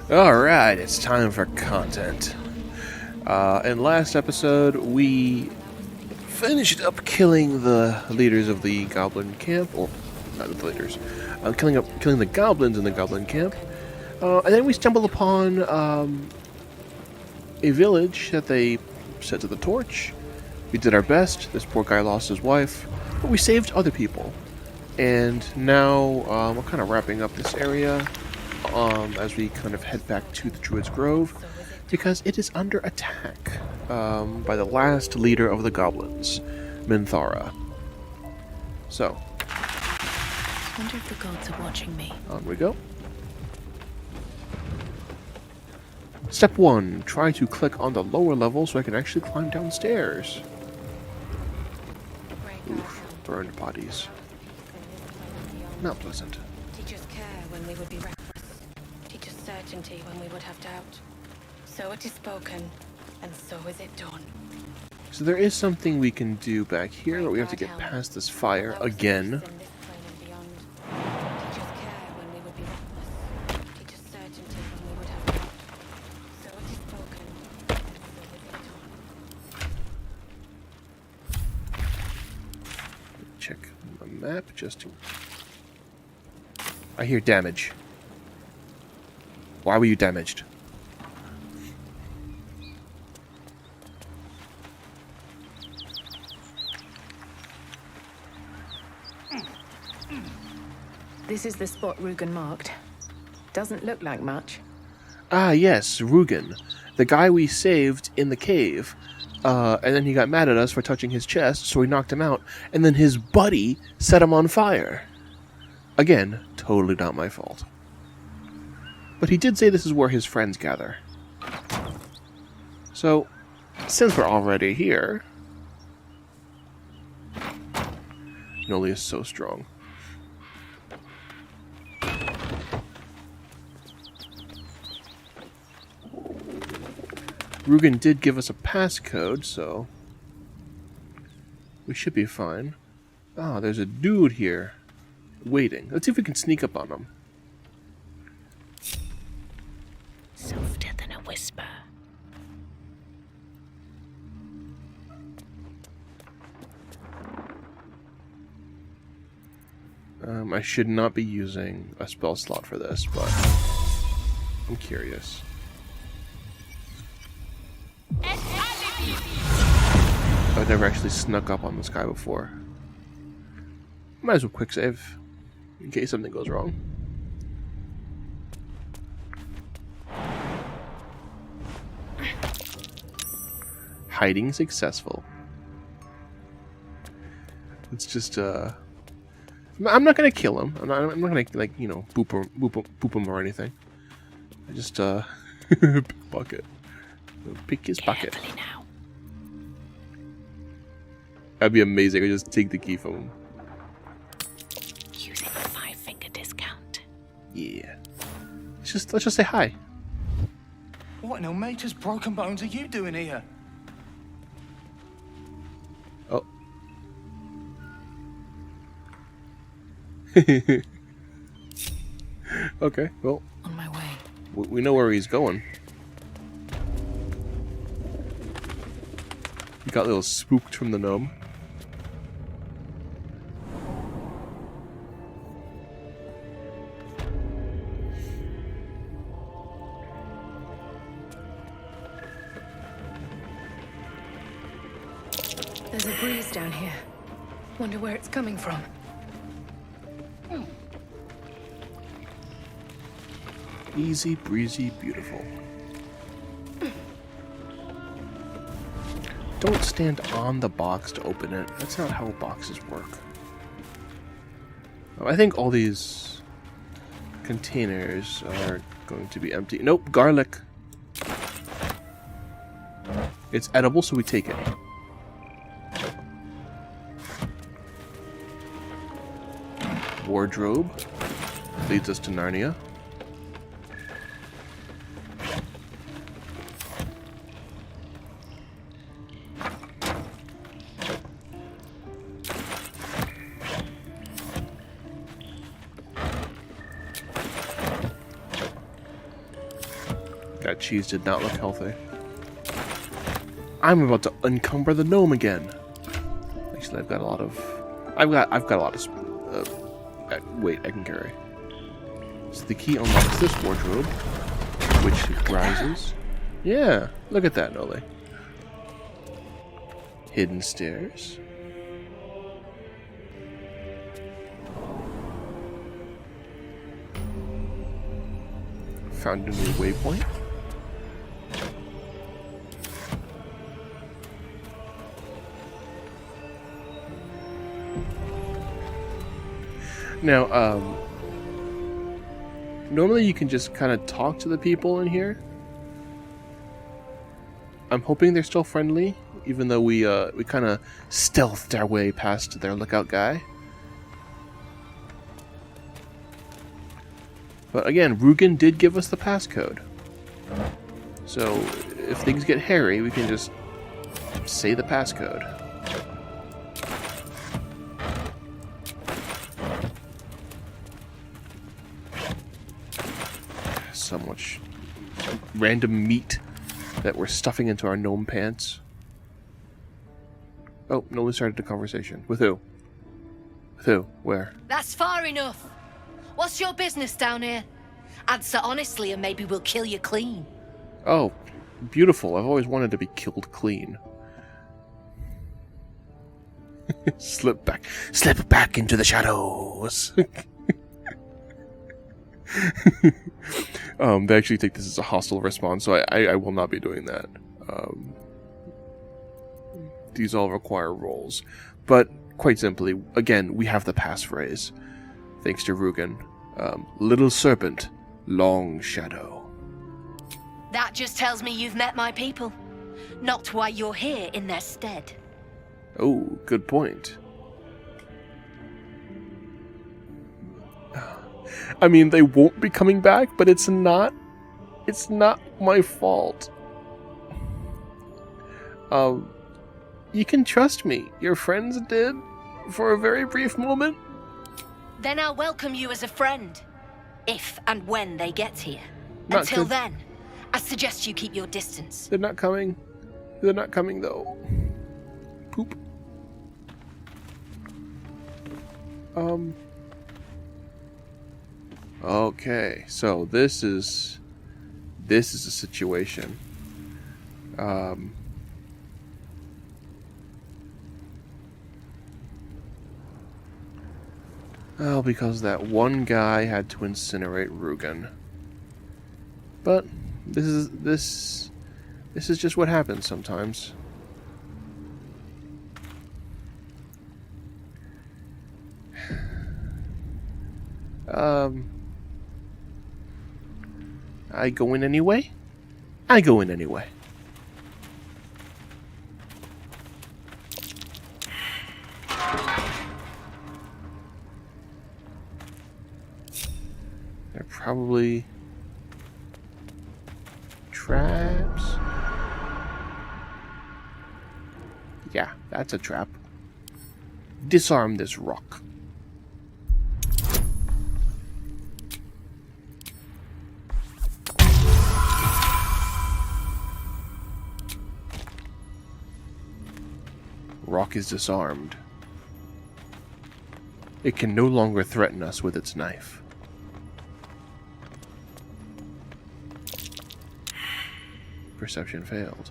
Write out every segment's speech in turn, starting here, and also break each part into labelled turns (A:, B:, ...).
A: Alright, it's time for content. In last episode, we finished up killing the leaders of the goblin camp, or not the leaders, killing the goblins in the goblin camp, and then we stumbled upon a village that they set to the torch. We did our best. This poor guy lost his wife, but we saved other people. And now we're kind of wrapping up this area as we kind of head back to the Druid's Grove, because it is under attack by the last leader of the goblins, Minthara. So,
B: I wonder if the gods are watching me.
A: on we go. Step 1. Try to click on the lower level so I can actually climb downstairs. Oof, burned bodies. Not pleasant.
B: Teach us care when we would be reckless. Teach us certainty when we would have doubt. So it is spoken, and so is it done.
A: So there is something we can do back here, but we have to get past this fire again. Check the map just to... I hear damage. Why were you damaged?
C: This is the spot Rugen marked. Doesn't look like much.
A: Ah, yes, Rugen. The guy we saved in the cave. And then he got mad at us for touching his chest, so we knocked him out. And then his buddy set him on fire. Again, totally not my fault. But he did say this is where his friends gather. So, since we're already here... Noli is so strong. Rugen did give us a passcode, so we should be fine. Ah, there's a dude here waiting. Let's see if we can sneak up on him.
B: Softer than a whisper.
A: I should not be using a spell slot for this, but I'm curious. I've never actually snuck up on this guy before. Might as well quick save in case something goes wrong. Hiding successful. It's just I'm not gonna kill him. I'm not gonna, like, you know, boop him or anything. I just pickpocket. Pick his pocket.
B: Now.
A: That'd be amazing. I just take the key from him.
B: Using the 5-finger discount.
A: Yeah. Let's just say hi.
D: What in Almata's broken bones are you doing here?
A: Oh. Okay. Well,
B: On my way.
A: we know where he's going. He got a little spooked from the gnome.
C: There's a breeze down here. Wonder where it's coming from.
A: Easy breezy, beautiful. Don't stand on the box to open it. That's not how boxes work. I think all these containers are going to be empty. Nope, garlic. It's edible, so we take it. Wardrobe leads us to Narnia. That cheese did not look healthy. I'm about to encumber the gnome again. Actually, I've got a lot of... I've got a lot of... weight I can carry. So the key unlocks this wardrobe, which rises. Yeah, look at that, Noli. Hidden stairs. Found a new waypoint. Now, normally you can just kind of talk to the people in here. I'm hoping they're still friendly, even though we kind of stealthed our way past their lookout guy. But again, Rugen did give us the passcode. So if things get hairy, we can just say the passcode. So much random meat that we're stuffing into our gnome pants. Oh, Noli started a conversation. With who? With who? Where?
E: That's far enough. What's your business down here? Answer honestly and maybe we'll kill you clean.
A: Oh, beautiful. I've always wanted to be killed clean. Slip back into the shadows. They actually think this is a hostile response, so I will not be doing that. These all require rolls. But, quite simply, again, we have the passphrase. Thanks to Rugen. Little serpent, long shadow.
E: That just tells me you've met my people. Not why you're here in their stead.
A: Oh, good point. I mean, they won't be coming back, but it's not my fault. You can trust me. Your friends did for a very brief moment.
E: Then I'll welcome you as a friend. If and when they get here.
A: Not
E: Until
A: good.
E: then, I suggest you keep your distance.
A: They're not coming. They're not coming, though. Poop. Okay, so this is a situation. Well, because that one guy had to incinerate Rugen. But this is just what happens sometimes. I go in anyway? I go in anyway. They're probably traps. Yeah, that's a trap. Disarm this rock. Rock is disarmed. It can no longer threaten us with its knife. Perception failed.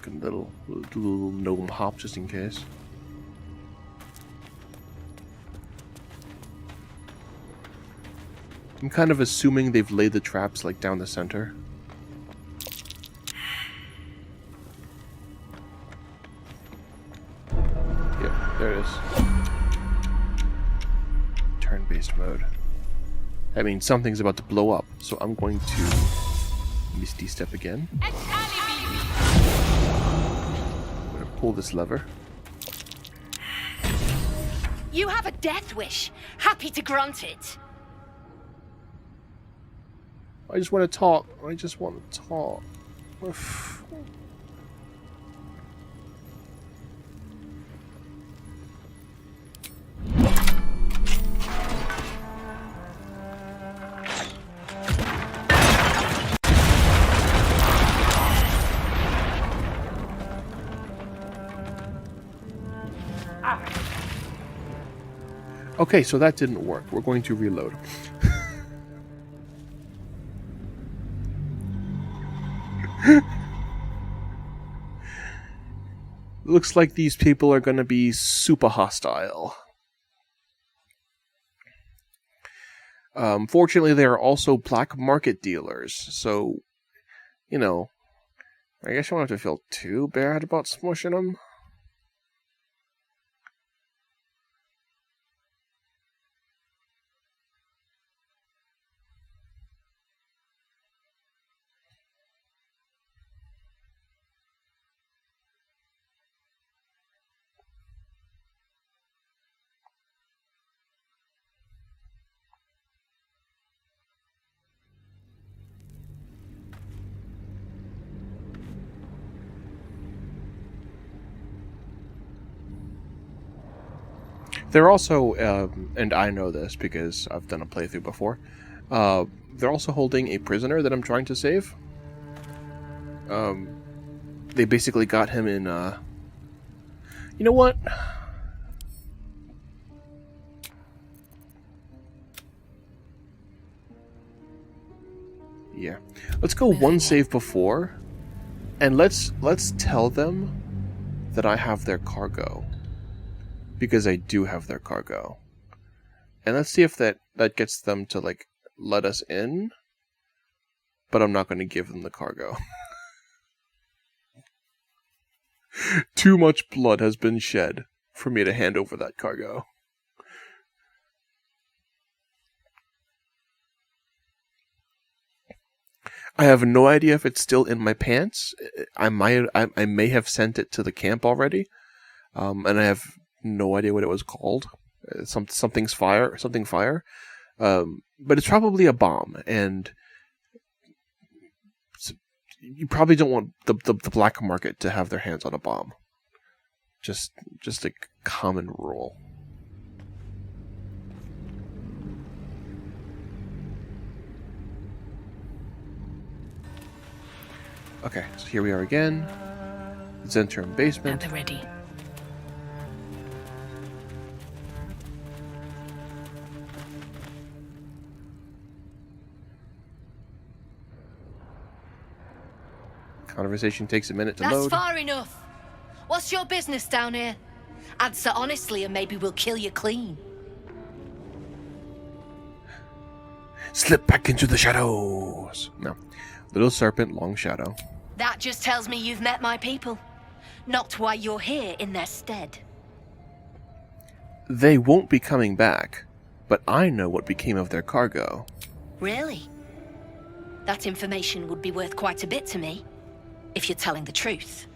A: Good little gnome hop just in case. I'm kind of assuming they've laid the traps like down the center. There it is. Turn-based mode. That means something's about to blow up, so I'm going to Misty Step again. I'm going to pull this lever.
E: You have a death wish. Happy to grant it.
A: I just want to talk. I just want to talk. Okay, so that didn't work. We're going to reload. Looks like these people are going to be super hostile. Fortunately, they are also black market dealers, so, you know, I guess you don't have to feel too bad about smushing them. They're also, and I know this because I've done a playthrough before, they're also holding a prisoner that I'm trying to save. They basically got him in, you know what? Yeah. Let's go one save before, and let's tell them that I have their cargo. Because I do have their cargo. And let's see if that gets them to, like, let us in. But I'm not going to give them the cargo. Too much blood has been shed for me to hand over that cargo. I have no idea if it's still in my pants. I may have sent it to the camp already. And I have no idea what it was called. Something fire. But it's probably a bomb, and you probably don't want the black market to have their hands on a bomb. Just a common rule. Okay, so here we are again. Zentrum basement.
C: Now they're ready.
A: Conversation takes a minute to
E: That's
A: load.
E: far enough. What's your business down here? Answer honestly and maybe we'll kill you clean.
A: Slip back into the shadows. No. Little serpent, long shadow.
E: That just tells me you've met my people. Not why you're here in their stead.
A: They won't be coming back, but I know what became of their cargo.
E: Really? That information would be worth quite a bit to me, if you're telling the truth.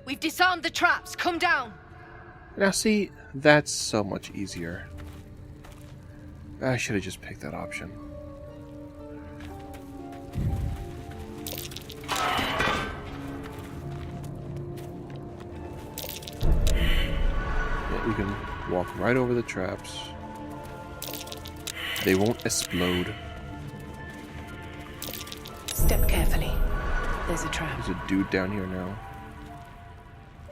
E: We've disarmed the traps. Come down.
A: Now see, that's so much easier. I should have just picked that option. Yeah, we can walk right over the traps. They won't explode.
C: Step carefully. There's a trap.
A: There's a dude down here now.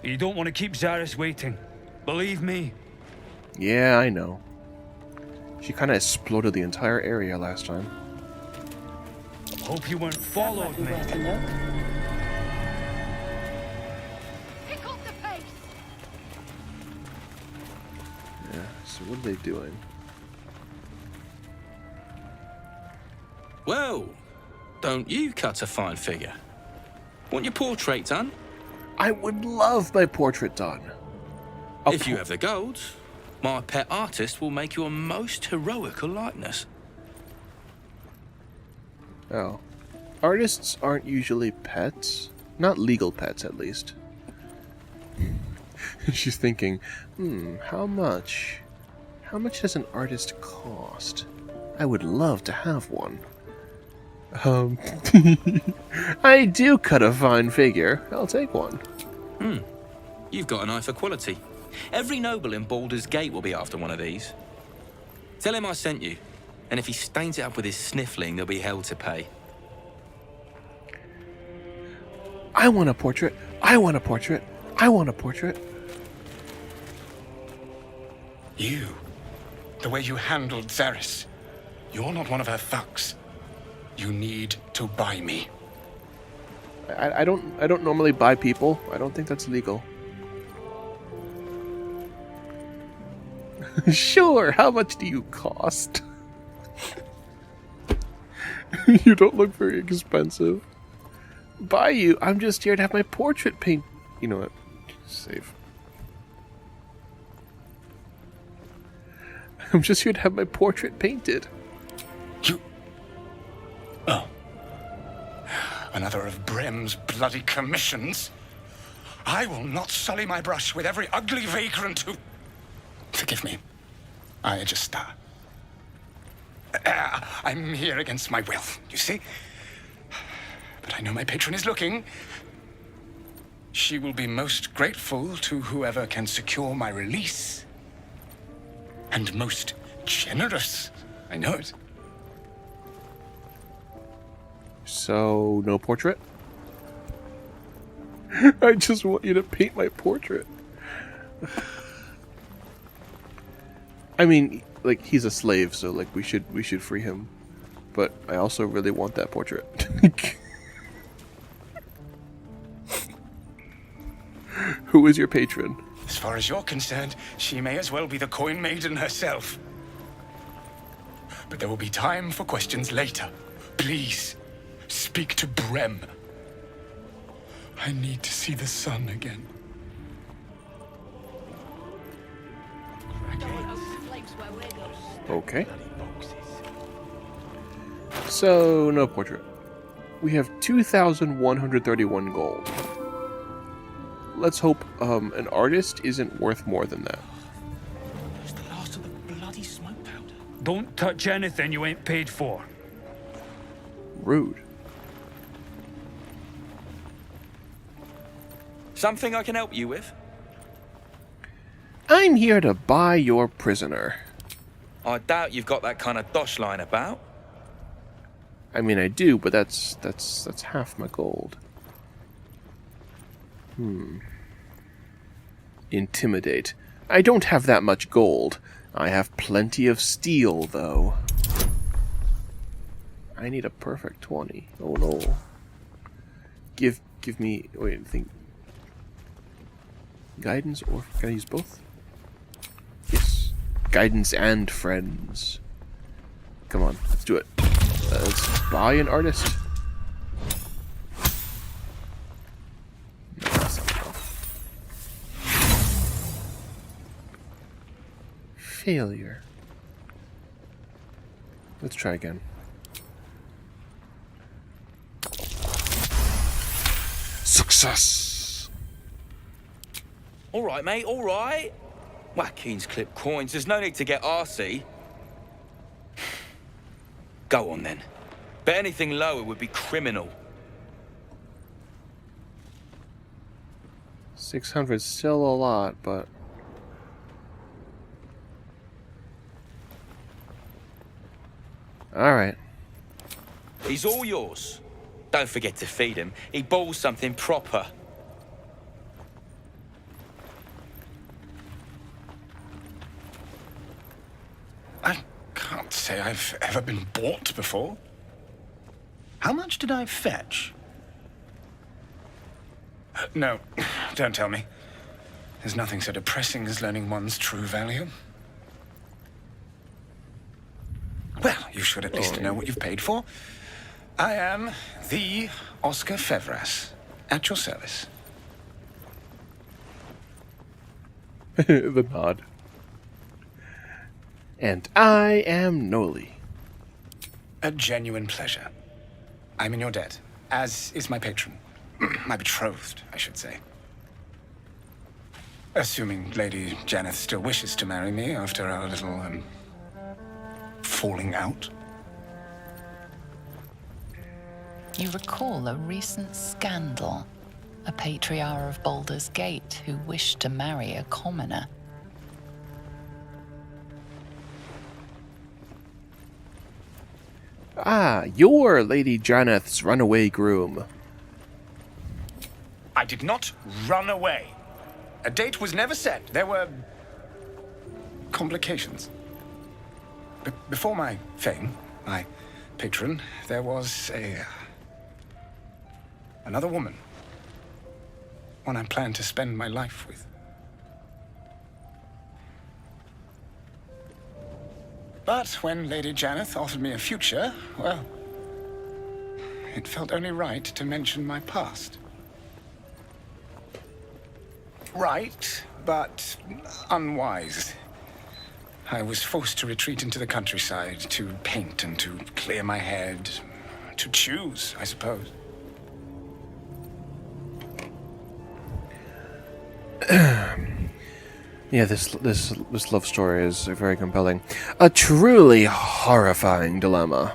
F: You don't want to keep Zaris waiting. Believe me.
A: Yeah, I know. She kind of exploded the entire area last time.
F: Hope you weren't followed, mate.
C: Worth a look.
E: Pick up the pace.
A: Yeah, so what are they doing?
G: Well, don't you cut a fine figure? Want your portrait done?
A: I would love my portrait done.
G: If you have the gold, my pet artist will make you a most heroical likeness.
A: Oh. Artists aren't usually pets. Not legal pets, at least. She's thinking, how much? How much does an artist cost? I would love to have one. I do cut a fine figure. I'll take one.
G: You've got an eye for quality. Every noble in Baldur's Gate will be after one of these. Tell him I sent you, and if he stains it up with his sniffling, there'll be hell to pay.
A: I want a portrait. I want a portrait. I want a portrait.
G: You
D: The way you handled Zaris. You're not one of her thugs. You need to buy me.
A: I don't normally buy people. I don't think that's legal. Sure, how much do you cost? You don't look very expensive. Buy you? I'm just here to have my portrait paint. You know what? Save. I'm just here to have my portrait painted.
D: You... Oh. Another of Brem's bloody commissions. I will not sully my brush with every ugly vagrant who... Forgive me. I just, I'm here against my will, you see? But I know my patron is looking. She will be most grateful to whoever can secure my release. And most generous. I know it.
A: So, no portrait? I just want you to paint my portrait. I mean, like, he's a slave, so like we should free him. But I also really want that portrait. Who is your patron?
D: As far as you're concerned, she may as well be the coin maiden herself. But there will be time for questions later. Please, speak to Brem. I need to see the sun again.
A: Okay. So, no portrait. We have 2,131 gold. Let's hope an artist isn't worth more than that.
D: There's the last of the bloody smoke powder.
F: Don't touch anything you ain't paid for.
A: Rude.
G: Something I can help you with?
A: I'm here to buy your prisoner.
G: I doubt you've got that kind of dosh line about.
A: I mean, I do, but that's half my gold. Intimidate. I don't have that much gold. I have plenty of steel, though. I need a perfect 20. Oh no. Give me... Wait, I think... Guidance, or can I use both? Yes. Guidance and friends. Come on, let's do it. Let's buy an artist. No, that's not enough. Failure. Let's try again. Success!
G: All right, mate, all right. Watkins clip coins. There's no need to get arsey. Go on, then. Bet anything lower would be criminal.
A: 600's still a lot, but... Alright.
G: He's all yours. Don't forget to feed him. He balls something proper.
D: I can't say I've ever been bought before. How much did I fetch? No, don't tell me. There's nothing so depressing as learning one's true value. Well, you should at least know what you've paid for. I am the Oscar Fevras, at your service.
A: The nod. And I am Noli.
D: A genuine pleasure. I'm in your debt, as is my patron. My betrothed, I should say. Assuming Lady Janeth still wishes to marry me after our little, falling out.
H: You recall a recent scandal. A patriarch of Baldur's Gate who wished to marry a commoner.
A: Ah, you're Lady Janeth's runaway groom.
D: I did not run away. A date was never set. There were complications. Before my fame, my patron, there was another woman. One I planned to spend my life with. But when Lady Janeth offered me a future, well, it felt only right to mention my past. Right, but unwise. I was forced to retreat into the countryside, to paint and to clear my head, to choose, I suppose.
A: Yeah, this love story is very compelling. A truly horrifying dilemma.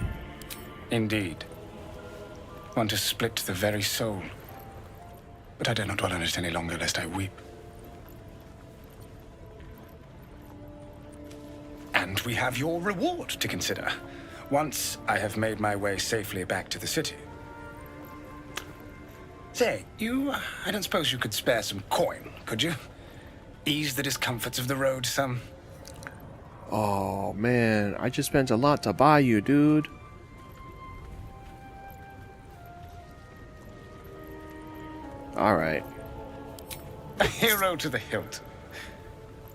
D: Indeed. One to split the very soul. But I dare not dwell on it any longer, lest I weep. And we have your reward to consider, once I have made my way safely back to the city. Say, I don't suppose you could spare some coin, could you? Ease the discomforts of the road some.
A: Oh, man, I just spent a lot to buy you, dude. Alright.
D: A hero to the hilt.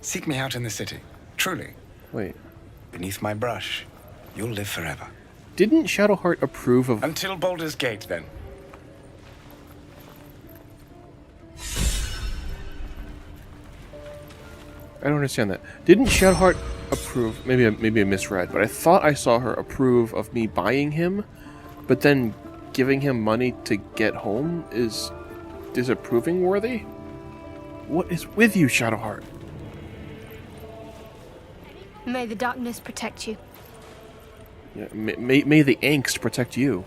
D: Seek me out in the city, truly.
A: Wait.
D: Beneath my brush, you'll live forever.
A: Didn't Shadowheart approve of...
D: Until Baldur's Gate, then.
A: I don't understand that. Didn't Shadowheart approve... Maybe I misread, but I thought I saw her approve of me buying him, but then giving him money to get home is disapproving worthy? What is with you, Shadowheart?
I: May the darkness protect you.
A: Yeah, may the angst protect you.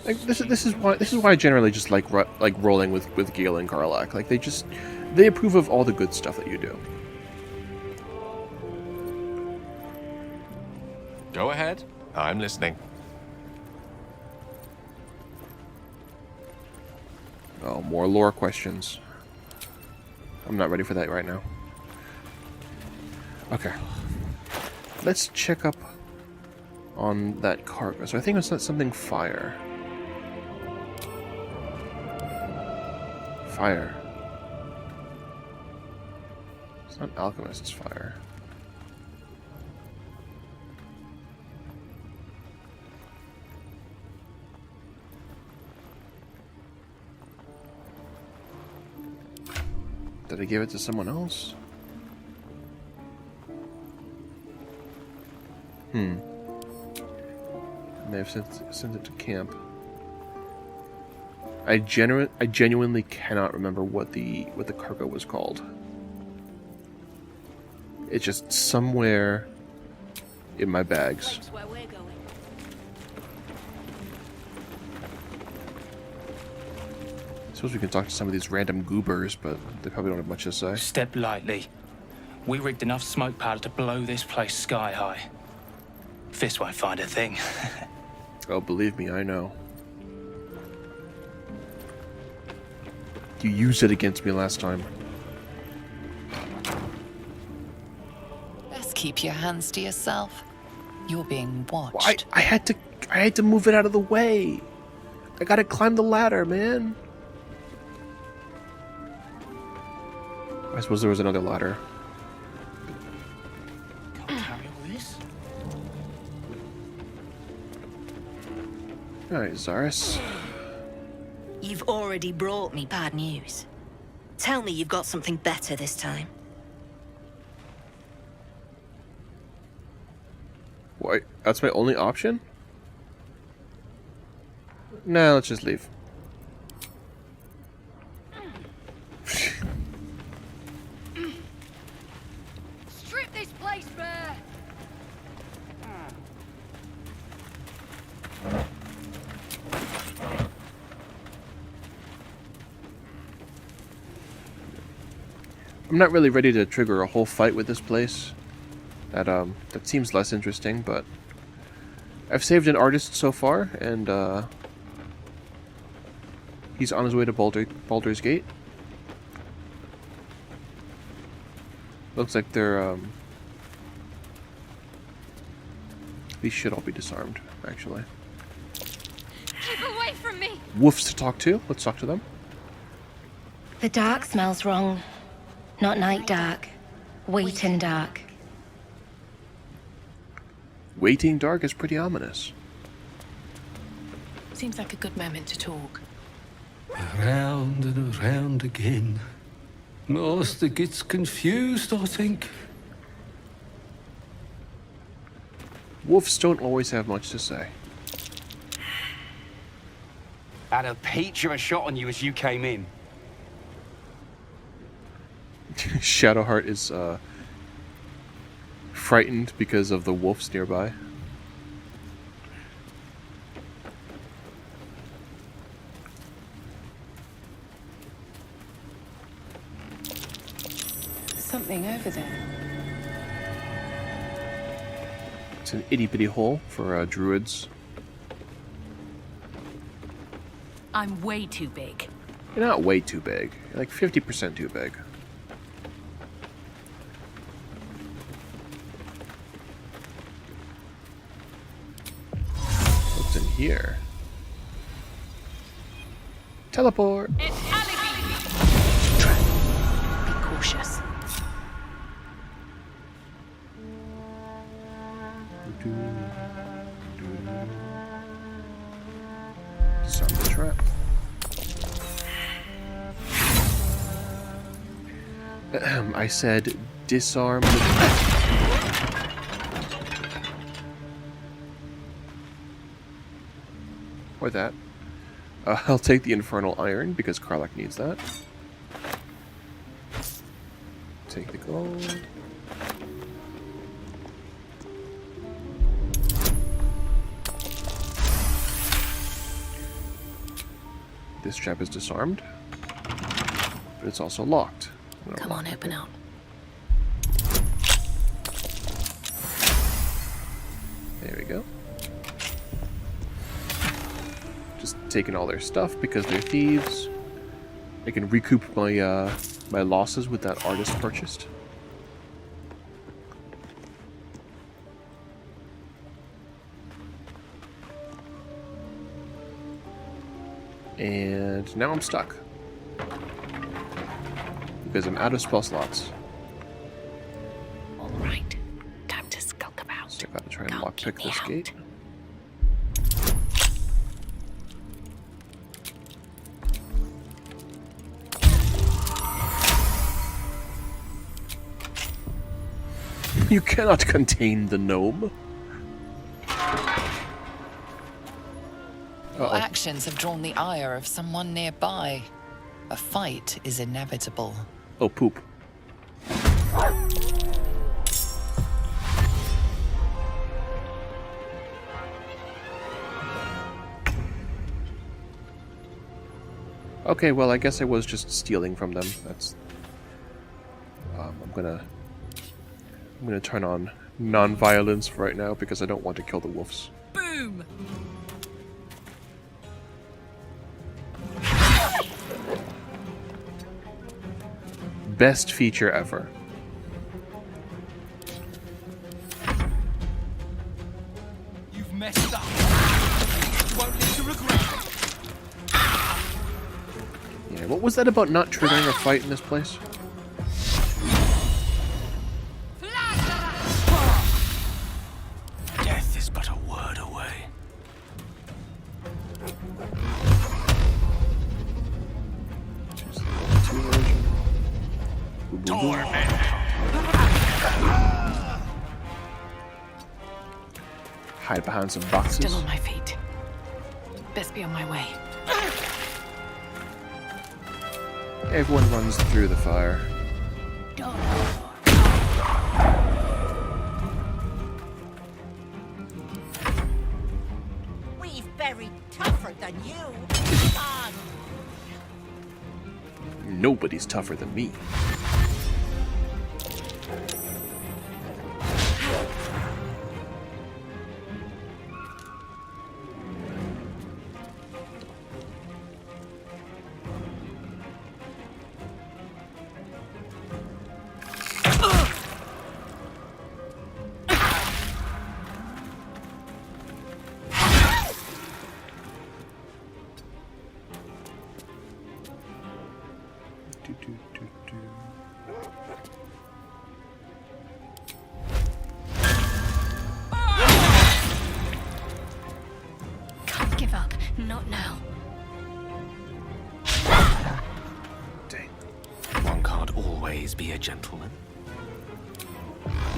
A: Like this is why I generally just like rolling with Gale and Karlach. Like they approve of all the good stuff that you do.
J: Go ahead. I'm listening.
A: Oh, more lore questions. I'm not ready for that right now. Okay. Let's check up on that cargo. So I think it's something fire. Fire. It's not alchemist's fire. Did I give it to someone else? I may have sent it to camp. I genuinely cannot remember what the cargo was called. It's just somewhere in my bags. I suppose we can talk to some of these random goobers, but they probably don't have much to say.
K: Step lightly. We rigged enough smoke powder to blow this place sky high. Fist won't find a thing.
A: Oh, believe me, I know. You used it against me last time.
H: Best keep your hands to yourself. You're being watched.
A: Well, I had to move it out of the way. I gotta climb the ladder, man. I suppose there was another ladder.
K: Can't carry all this.
A: Alright, Zaris.
E: You've already brought me bad news. Tell me you've got something better this time.
A: What? That's my only option? Nah, let's just leave.
E: Strip this place bare!
A: I'm not really ready to trigger a whole fight with this place. That seems less interesting, but I've saved an artist so far, and he's on his way to Baldur's Gate. Looks like they're these should all be disarmed, actually.
B: Keep away from me!
A: Wolves to talk to. Let's talk to them.
L: The dark smells wrong. Not night dark. Waiting dark.
A: Waiting dark is pretty ominous.
C: Seems like a good moment to talk.
M: Around and around again. Master gets confused, I think.
A: Wolves don't always have much to say.
N: Had a peach of a shot on you as you came in.
A: Shadowheart is frightened because of the wolves nearby.
C: Something over there.
A: It's an itty-bitty hole for druids.
O: I'm way too big.
A: You're not way too big. You're like 50% too big. What's in here? Teleport!
O: Be cautious.
A: Disarm the trap. I said disarm the trap. Or that. I'll take the infernal iron because Karlach needs that. Take the gold. This trap is disarmed, but it's also locked.
C: Come on, open up.
A: There we go. Just taking all their stuff because they're thieves. I can recoup my my losses with that artist purchased. And now I'm stuck. Because I'm out of spell slots.
C: Alright. Time to skulk about.
A: So I gotta try and lockpick this gate. You cannot contain the gnome.
H: Your actions have drawn the ire of someone nearby. A fight is inevitable.
A: Oh, poop. Okay, well, I guess I was just stealing from them. That's. I'm gonna turn on non-violence right now because I don't want to kill the wolves.
O: Boom!
A: Best feature ever.
M: You've messed up. You won't live to regret it.
A: Yeah, what was that about not triggering a fight in this place?
M: Death is but a word away.
A: Hide behind some boxes.
C: Still on my feet. Best be on my way.
A: Everyone runs through the fire.
P: We've buried tougher than you.
A: Nobody's tougher than me.
B: Can't give up. Not now.
A: Dang.
J: One can't always be a gentleman.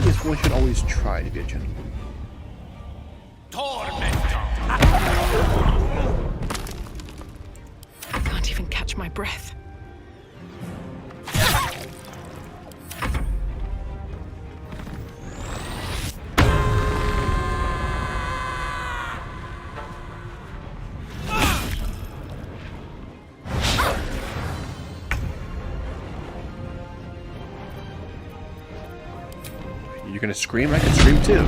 A: Yes, one should always try to be a gentleman.
C: Can't even catch my breath.
A: You're gonna scream? I can scream too.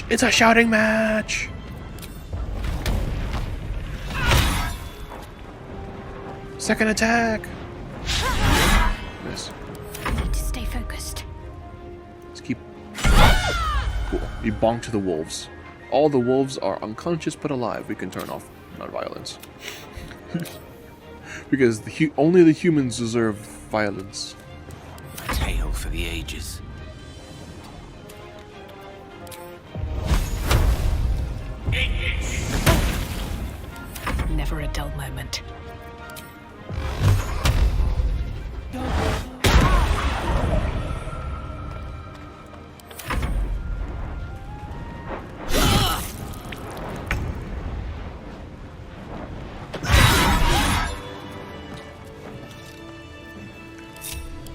A: It's a shouting match! Second attack! Miss.
B: Need to stay focused.
A: Let's keep... Cool. You bonk to the wolves. All the wolves are unconscious but alive. We can turn off non-violence. Because only the humans deserve violence.
J: A tale for the ages.
C: Never a dull moment.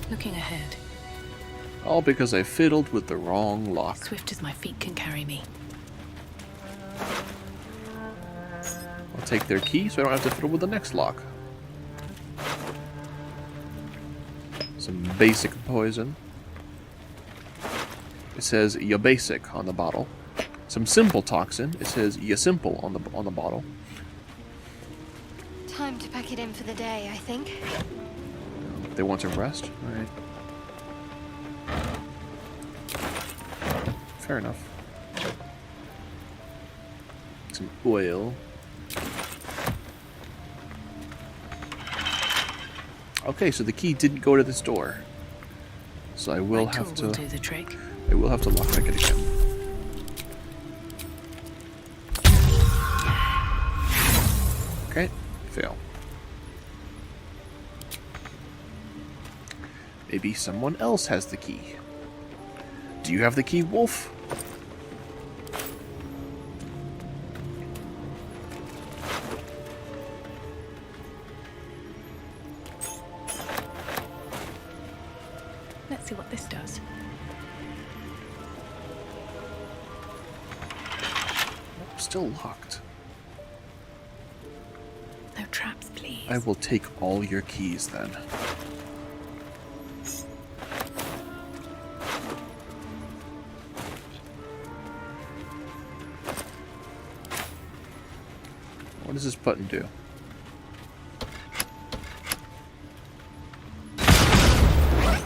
C: Looking ahead.
A: All because I fiddled with the wrong lock.
C: Swift as my feet can carry me.
A: I'll take their key so I don't have to fiddle with the next lock. Some basic poison. It says "ya basic" on the bottle. Some simple toxin. It says "ya simple" on the bottle.
L: Time to pack it in for the day, I think.
A: They want some rest. All right. Fair enough. Some oil. Okay, so the key didn't go to this door. So I will have to.
C: Will do the trick.
A: I will have to lockpick it again. Okay, fail. Maybe someone else has the key. Do you have the key, Wolf?
C: Let's see what this does.
A: Still locked.
C: No traps, please.
A: I will take all your keys then. What does this button do?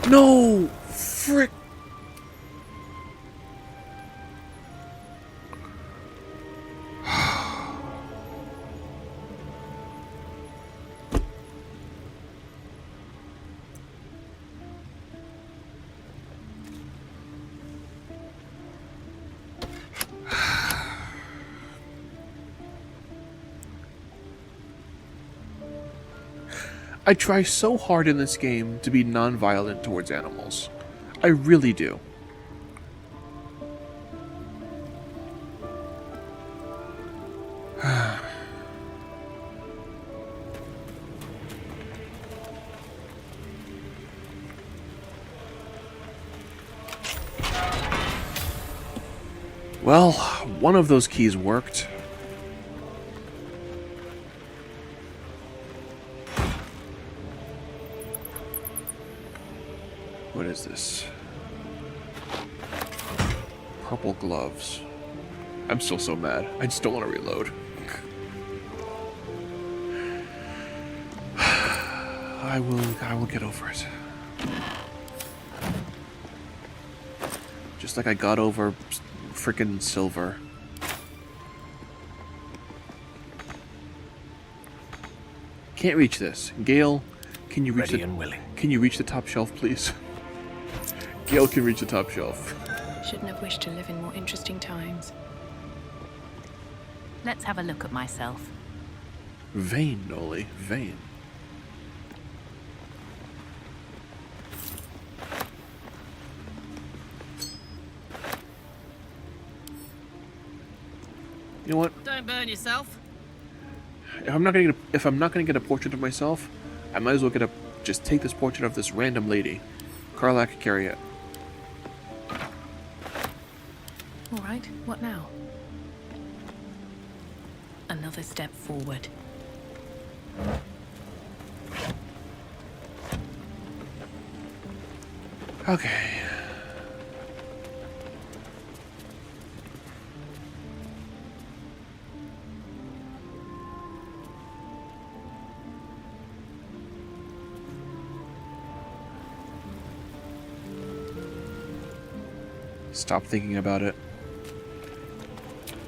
A: No! Frick! I try so hard in this game to be non-violent towards animals. I really do. Well, one of those keys worked. What is this? Purple gloves. I'm still so mad. I just don't want to reload. I will get over it. Just like I got over frickin' silver. can't reach this. Gale, can you reach
J: Ready and willing.
A: Can you reach the top shelf, please? Gale can reach the top shelf.
C: Shouldn't have wished to live in more interesting times.
O: Let's have a look at myself.
A: Vain, Noli. Vain. You know what?
O: Don't burn yourself.
A: If I'm not gonna get a portrait of myself, I might as well just take this portrait of this random lady. Carla could carry it.
C: All right, what now? Another step forward.
A: Okay. Stop thinking about it.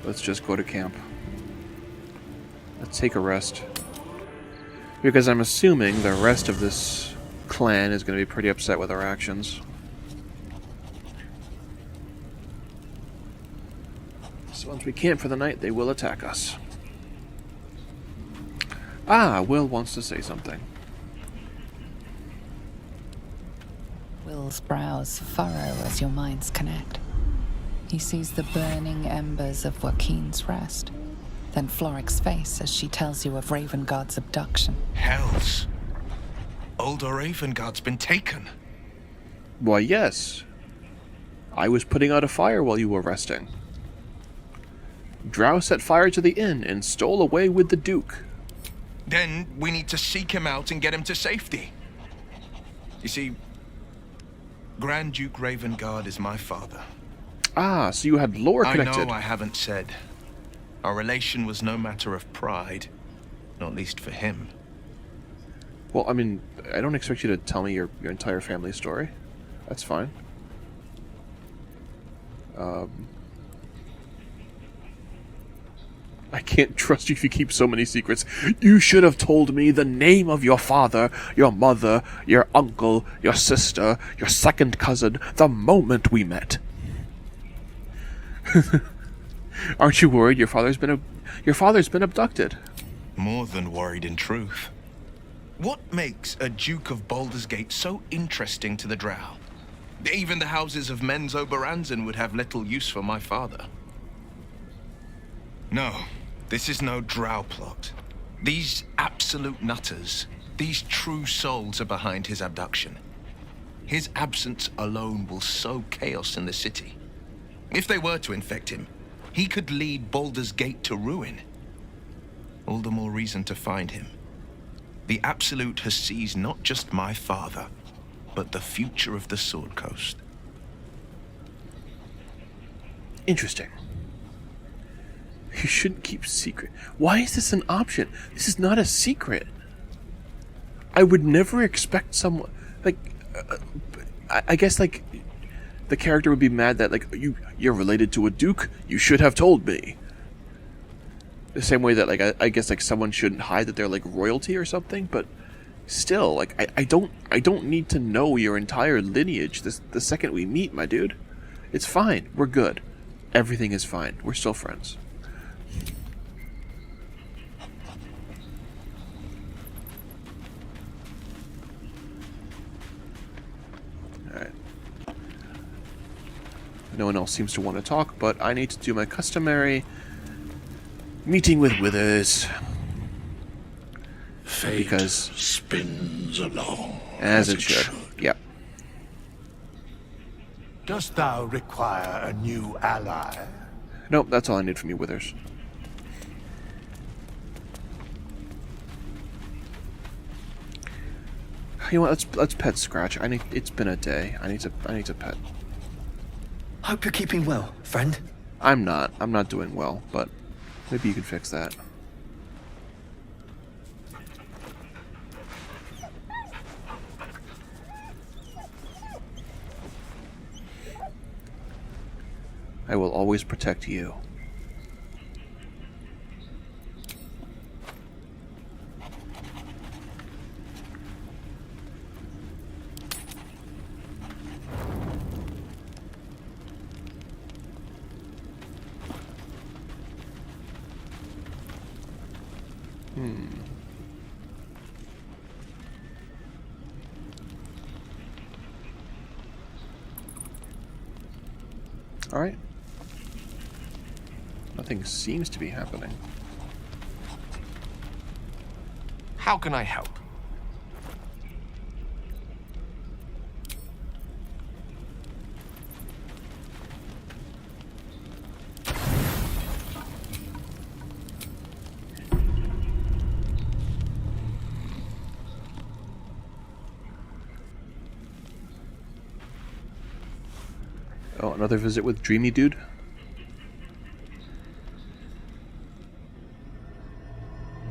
A: Let's just go to camp. Let's take a rest. Because I'm assuming the rest of this clan is going to be pretty upset with our actions. So once we camp for the night, they will attack us. Ah, Will wants to say something.
H: Will's brows furrow as your minds connect. He sees the burning embers of Joaquin's rest, then Floric's face as she tells you of Ravengard's abduction.
Q: Hells. Older Ravengard's been taken.
A: Why, yes. I was putting out a fire while you were resting. Drow set fire to the inn and stole away with the Duke.
Q: Then we need to seek him out and get him to safety. You see, Grand Duke Ravengard is my father.
A: Ah, so you had lore connected.
Q: I know I haven't said. Our relation was no matter of pride, not least for him.
A: Well, I mean, I don't expect you to tell me your entire family story. That's fine. I can't trust you if you keep so many secrets. You should have told me the name of your father, your mother, your uncle, your sister, your second cousin, the moment we met. Aren't you worried your father's been abducted?
Q: More than worried, in truth. What makes a Duke of Baldur's Gate so interesting to the Drow? Even the houses of Men's Oberanzen would have little use for my father. No, this is no Drow plot. These absolute nutters, these true souls are behind his abduction. His absence alone will sow chaos in the city. If they were to infect him, he could lead Baldur's Gate to ruin. All the more reason to find him. The Absolute has seized not just my father, but the future of the Sword Coast.
A: Interesting. You shouldn't keep secret. Why is this an option? This is not a secret. I would never expect someone... Like, I guess, like... The character would be mad that, like, you're related to a duke. You should have told me. The same way that, like, I guess, like, someone shouldn't hide that they're, like, royalty or something. But still, like, I don't need to know your entire lineage the second we meet, my dude. It's fine. We're good. Everything is fine. We're still friends. No one else seems to want to talk, but I need to do my customary meeting with Withers.
R: Fate
A: because
R: spins along
A: as it should. Yep.
R: Dost thou require a new ally?
A: Nope, that's all I need from you, Withers. You know what? Let's pet Scratch. It's been a day. I need to pet.
S: Hope you're keeping well, friend.
A: I'm not doing well, but maybe you can fix that. I will always protect you. Alright. Nothing seems to be happening.
Q: How can I help?
A: Oh, another visit with Dreamy Dude?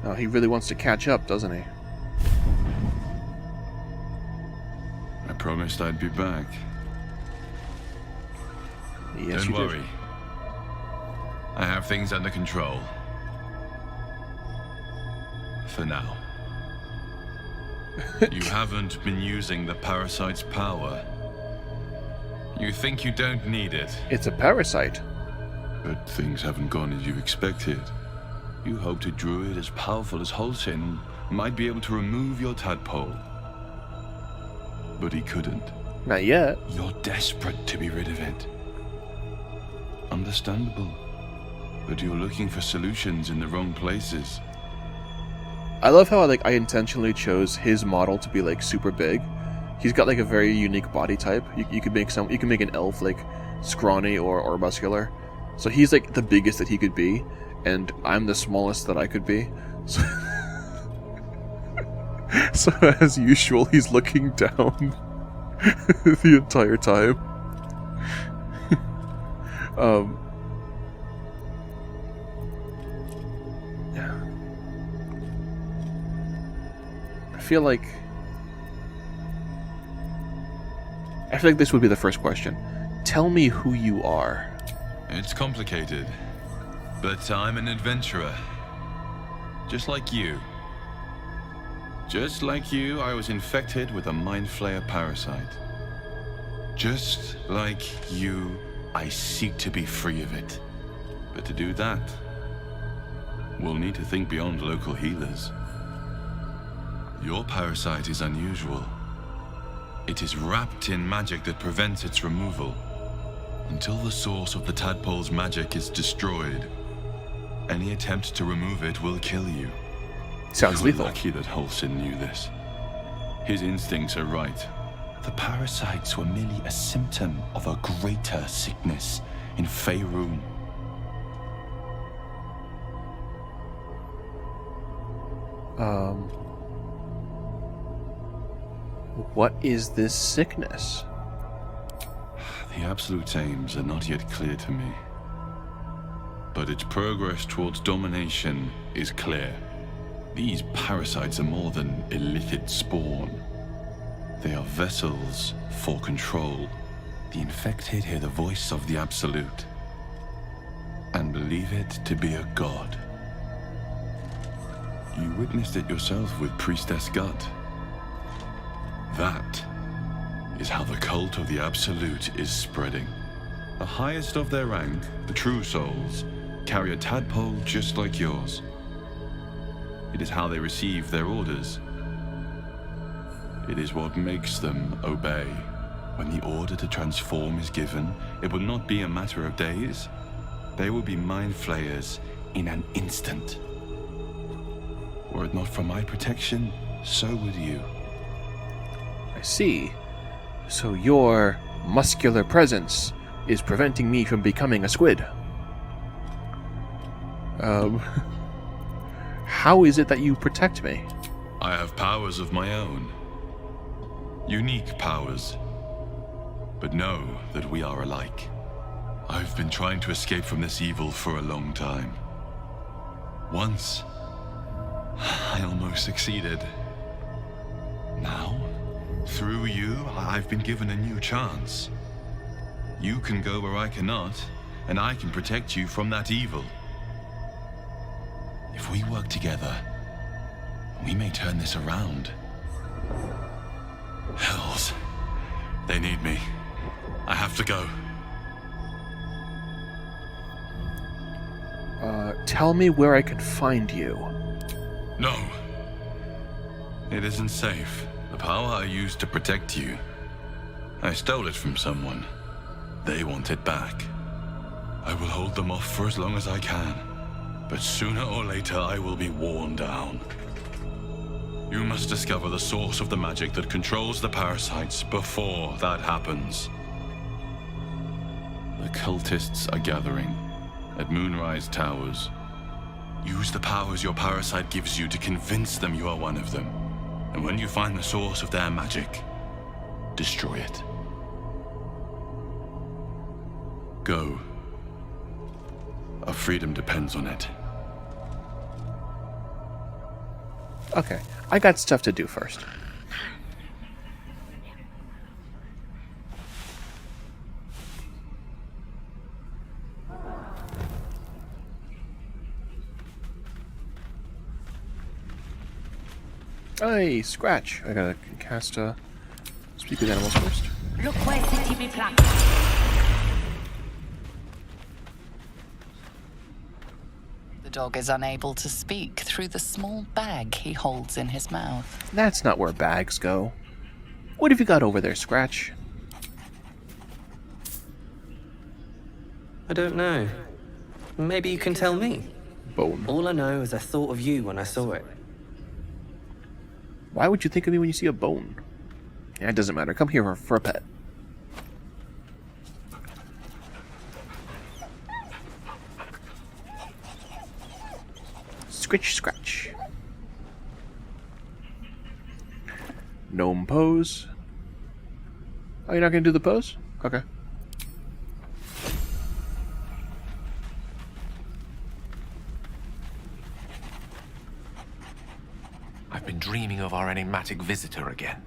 A: Oh, he really wants to catch up, doesn't he?
T: I promised I'd be back.
A: Yes,
T: Don't
A: you
T: worry. I have things under control. For now. You haven't been using the parasite's power. You think you don't need it.
A: It's a parasite.
T: But things haven't gone as you expected. You hoped a druid as powerful as Holsin might be able to remove your tadpole. But he couldn't.
A: Not yet.
T: You're desperate to be rid of it. Understandable. But you're looking for solutions in the wrong places.
A: I love how I intentionally chose his model to be like super big. He's got like a very unique body type. You could make an elf like scrawny or muscular. So he's like the biggest that he could be, and I'm the smallest that I could be. So as usual, he's looking down the entire time. Yeah. I feel like this would be the first question. Tell me who you are.
T: It's complicated, but I'm an adventurer. Just like you. Just like you, I was infected with a Mind Flayer parasite. Just like you, I seek to be free of it. But to do that, we'll need to think beyond local healers. Your parasite is unusual. It is wrapped in magic that prevents its removal. Until the source of the tadpole's magic is destroyed, any attempt to remove it will kill you.
A: Sounds lethal.
T: Lucky that Holsin knew this. His instincts are right. The parasites were merely a symptom of a greater sickness in Faerun.
A: What is this sickness?
T: The absolute aims are not yet clear to me. But its progress towards domination is clear. These parasites are more than illithid spawn. They are vessels for control. The infected hear the voice of the Absolute and believe it to be a god. You witnessed it yourself with Priestess Gut. That is how the cult of the Absolute is spreading. The highest of their rank, the True Souls, carry a tadpole just like yours. It is how they receive their orders. It is what makes them obey. When the order to transform is given, it will not be a matter of days. They will be Mind Flayers in an instant. Were it not for my protection, so would you.
A: I see. So your muscular presence is preventing me from becoming a squid. How is it that you protect me?
T: I have powers of my own. Unique powers. But know that we are alike. I've been trying to escape from this evil for a long time. Once, I almost succeeded. Now, through you, I've been given a new chance. You can go where I cannot, and I can protect you from that evil. If we work together, we may turn this around. Hells. They need me. I have to go.
A: Tell me where I can find you.
T: No. It isn't safe. The power I used to protect you, I stole it from someone. They want it back. I will hold them off for as long as I can, but sooner or later I will be worn down. You must discover the source of the magic that controls the parasites before that happens. The cultists are gathering at Moonrise Towers. Use the powers your parasite gives you to convince them you are one of them. And when you find the source of their magic, destroy it. Go. Our freedom depends on it.
A: Okay, I got stuff to do first. Hey, Scratch. I gotta cast Speak with Animals first.
O: Look where city be plank.
H: The dog is unable to speak through the small bag he holds in his mouth.
A: That's not where bags go. What have you got over there, Scratch?
U: I don't know. Maybe you can tell me.
A: Bone.
U: All I know is I thought of you when I saw it.
A: Why would you think of me when you see a bone? Yeah, it doesn't matter. Come here for a pet. Scritch, scratch. Gnome pose. Oh, you're not going to do the pose? Okay.
J: I've been dreaming of our enigmatic visitor again.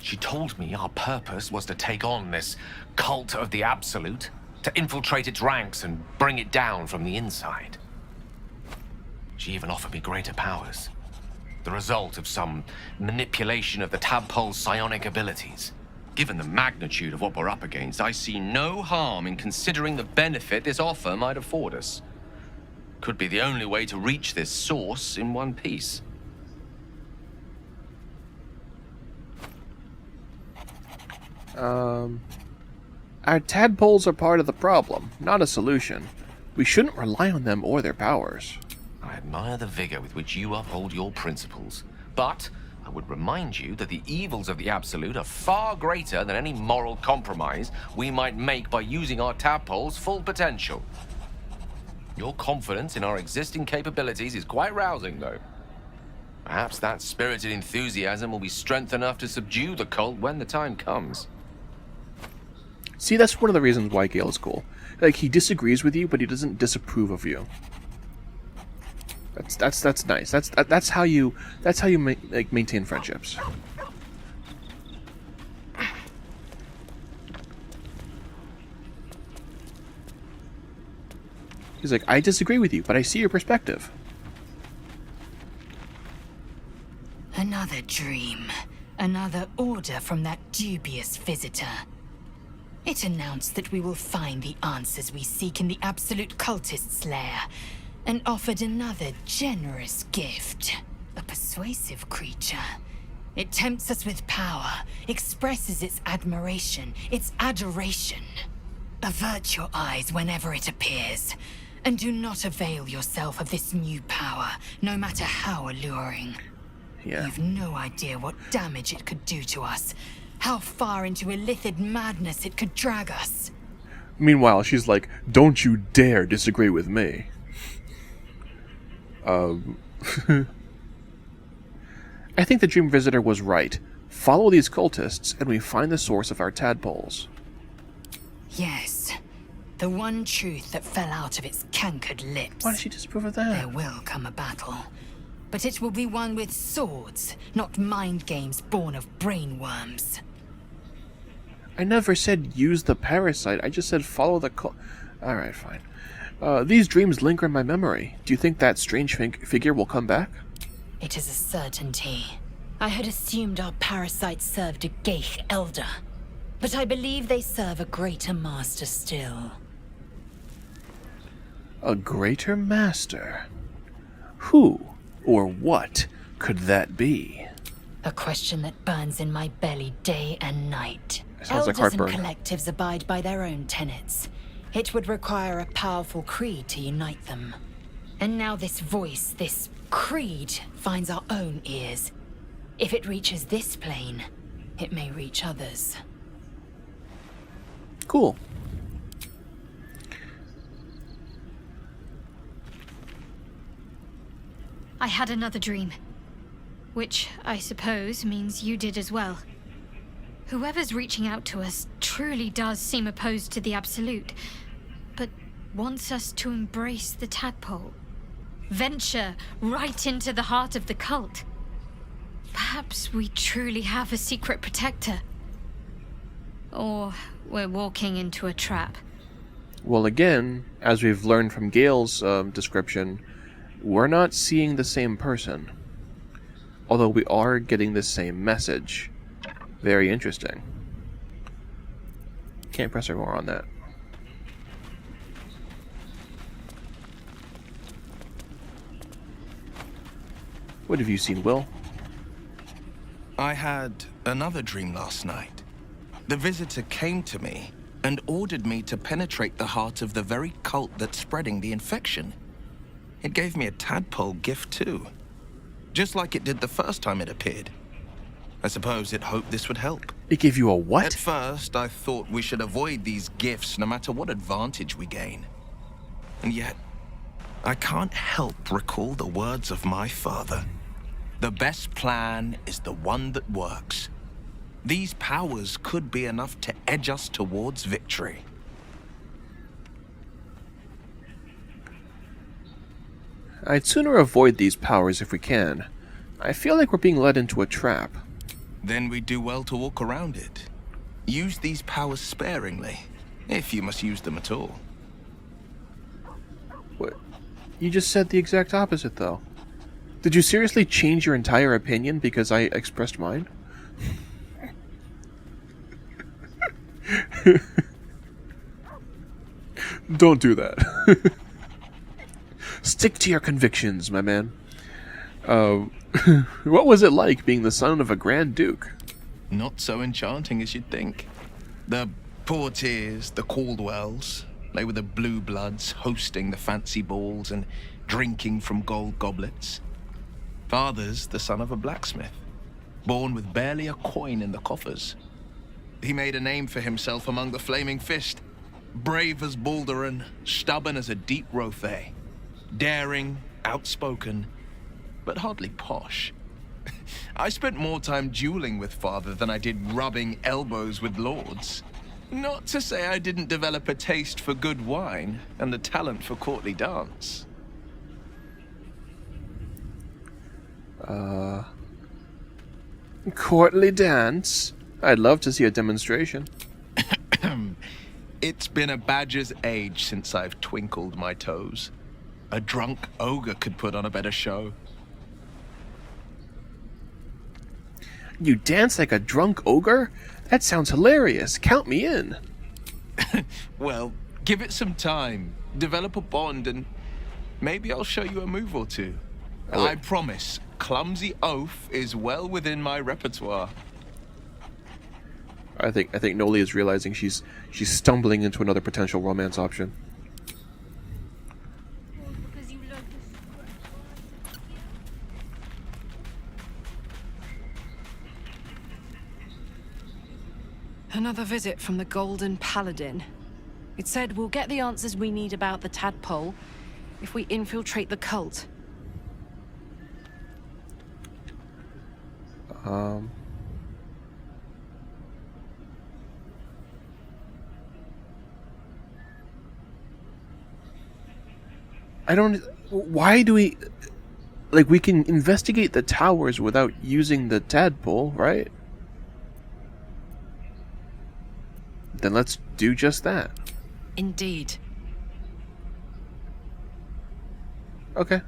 J: She told me our purpose was to take on this cult of the Absolute, to infiltrate its ranks and bring it down from the inside. She even offered me greater powers, the result of some manipulation of the tadpole's psionic abilities. Given the magnitude of what we're up against, I see no harm in considering the benefit this offer might afford us. Could be the only way to reach this source in one piece.
A: Our tadpoles are part of the problem, not a solution. We shouldn't rely on them or their powers.
J: I admire the vigor with which you uphold your principles, but I would remind you that the evils of the Absolute are far greater than any moral compromise we might make by using our tadpoles' full potential. Your confidence in our existing capabilities is quite rousing, though. Perhaps that spirited enthusiasm will be strength enough to subdue the cult when the time comes.
A: See, that's one of the reasons why Gale is cool. Like, he disagrees with you, but he doesn't disapprove of you. That's nice. That's how you maintain friendships. He's like, I disagree with you, but I see your perspective.
V: Another dream. Another order from that dubious visitor. It announced that we will find the answers we seek in the Absolute Cultist's lair, and offered another generous gift. A persuasive creature. It tempts us with power, expresses its admiration, its adoration. Avert your eyes whenever it appears, and do not avail yourself of this new power, no matter how alluring.
A: Yeah.
V: You've no idea what damage it could do to us, how far into illithid madness it could drag us.
A: Meanwhile, she's like, don't you dare disagree with me. I think the Dream Visitor was right. Follow these cultists, and we find the source of our tadpoles.
V: Yes. The one truth that fell out of its cankered lips.
A: Why did she disapprove of that?
V: There will come a battle. But it will be one with swords, not mind games born of brainworms.
A: I never said use the parasite. I just said follow the Alright, fine. These dreams linger in my memory. Do you think that strange figure will come back?
V: It is a certainty. I had assumed our parasites served a Geich elder, but I believe they serve a greater master still.
A: A greater master? Who? Or what could that be?
V: A question that burns in my belly day and night.
A: Sounds like
V: Elders and
A: heartburn.
V: collectives abide by their own tenets. It would require a powerful creed to unite them. And now this voice, this creed, finds our own ears. If it reaches this plane, it may reach others.
A: Cool.
I: I had another dream. Which, I suppose, means you did as well. Whoever's reaching out to us truly does seem opposed to the Absolute, but wants us to embrace the tadpole. Venture right into the heart of the cult. Perhaps we truly have a secret protector. Or we're walking into a trap.
A: Well, again, as we've learned from Gale's description, we're not seeing the same person. Although we are getting the same message. Very interesting. Can't press any more on that. What have you seen, Will?
Q: I had another dream last night. The visitor came to me and ordered me to penetrate the heart of the very cult that's spreading the infection. It gave me a tadpole gift too, just like it did the first time it appeared. I suppose it hoped this would help.
A: It gave you a what?
Q: At first, I thought we should avoid these gifts no matter what advantage we gain. And yet, I can't help recall the words of my father. The best plan is the one that works. These powers could be enough to edge us towards victory.
A: I'd sooner avoid these powers if we can. I feel like we're being led into a trap.
Q: Then we do well to walk around it. Use these powers sparingly, if you must use them at all.
A: What? You just said the exact opposite, though. Did you seriously change your entire opinion because I expressed mine? Don't do that. Stick to your convictions, my man. What was it like being the son of a Grand Duke?
Q: Not so enchanting as you'd think. The Portiers, the Caldwells, they were the blue bloods hosting the fancy balls and drinking from gold goblets. Father's the son of a blacksmith, born with barely a coin in the coffers. He made a name for himself among the Flaming Fist, brave as Baldur and stubborn as a deep Rothay, daring, outspoken, but hardly posh. I spent more time dueling with father than I did rubbing elbows with lords. Not to say I didn't develop a taste for good wine and the talent for courtly dance.
A: Courtly dance? I'd love to see a demonstration.
Q: It's been a badger's age since I've twinkled my toes. A drunk ogre could put on a better show.
A: You dance like a drunk ogre? That sounds hilarious. Count me in.
Q: Well, give it some time. Develop a bond and maybe I'll show you a move or two.
A: Oh,
Q: I promise, clumsy oaf is well within my repertoire.
A: I think Noli is realizing she's stumbling into another potential romance option.
F: Another visit from the Golden Paladin. It said we'll get the answers we need about the tadpole if we infiltrate the cult.
A: I don't... Why do we... Like, we can investigate the towers without using the tadpole, right? Then let's do just that.
F: Indeed.
A: Okay.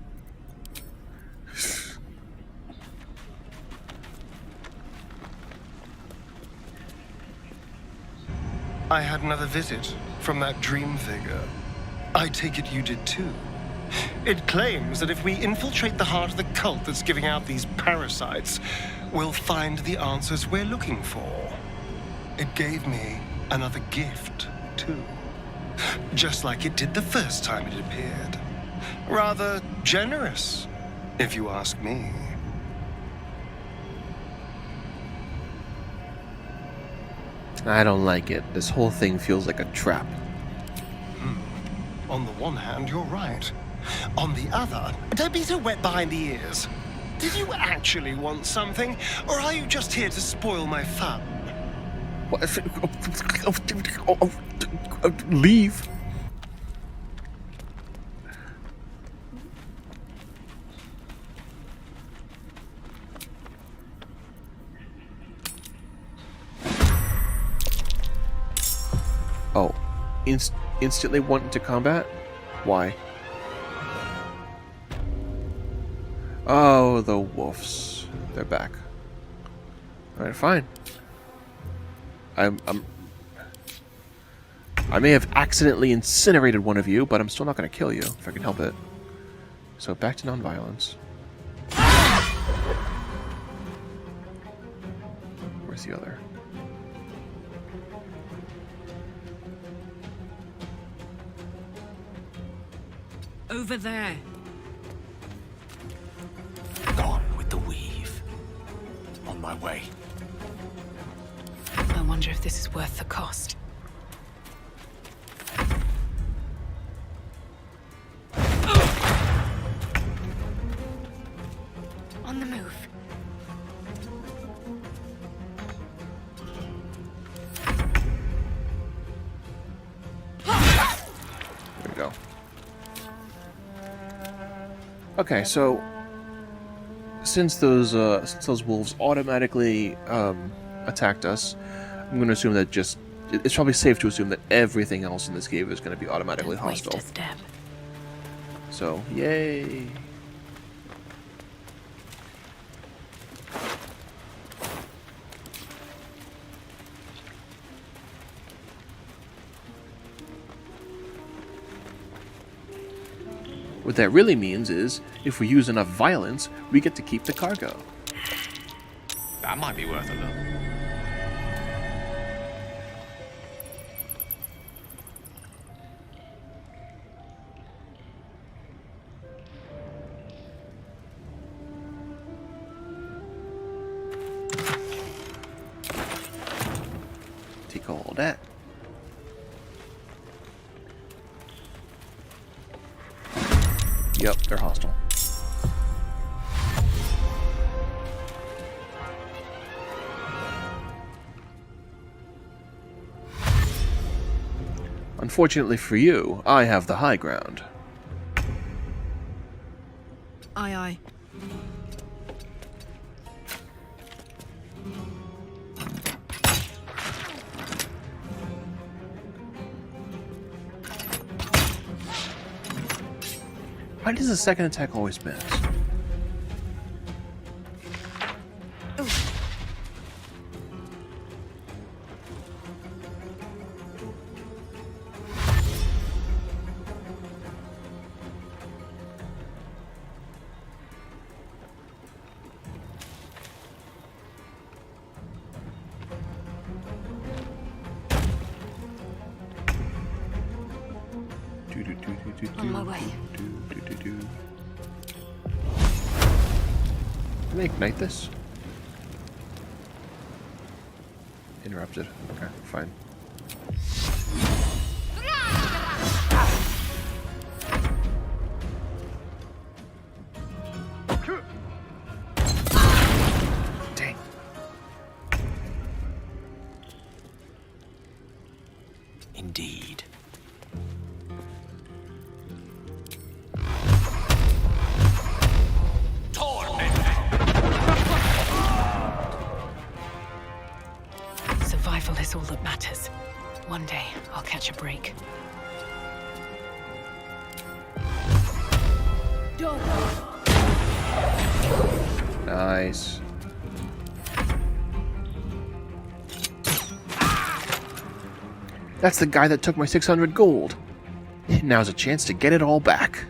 G: I had another visit from that dream figure. I take it you did too.
D: It claims that if we infiltrate the heart of the cult that's giving out these parasites, we'll find the answers we're looking for. It gave me another gift, too. Just like it did the first time it appeared. Rather generous, if you ask me.
A: I don't like it. This whole thing feels like a trap.
D: On the one hand, you're right. On the other, don't be so wet behind the ears. Did you actually want something, or are you just here to spoil my fun?
A: What? Leave. Oh, instantly went into combat? Why? Oh, the wolves. They're back. Alright, fine. I may have accidentally incinerated one of you, but I'm still not going to kill you if I can help it. So back to non-violence. Where's the other?
F: Over there.
J: Gone with the weave. On my way.
C: I wonder if this is worth the cost.
B: On the move.
A: There we go. Okay, so since those wolves automatically attacked us, I'm going to assume that it's probably safe to assume that everything else in this cave is going to be automatically hostile. So, yay! What that really means is, if we use enough violence, we get to keep the cargo.
J: That might be worth a look.
A: Take all that. Yep, they're hostile. Unfortunately for you, I have the high ground.
F: Aye, aye.
A: Why does the second attack always miss?
B: On my way.
A: Can I ignite this? Interrupted. Okay, fine. Dang.
J: Indeed.
C: Survival is all that matters. One day, I'll catch a break.
A: Nice. That's the guy that took my 600 gold. Now's a chance to get it all back.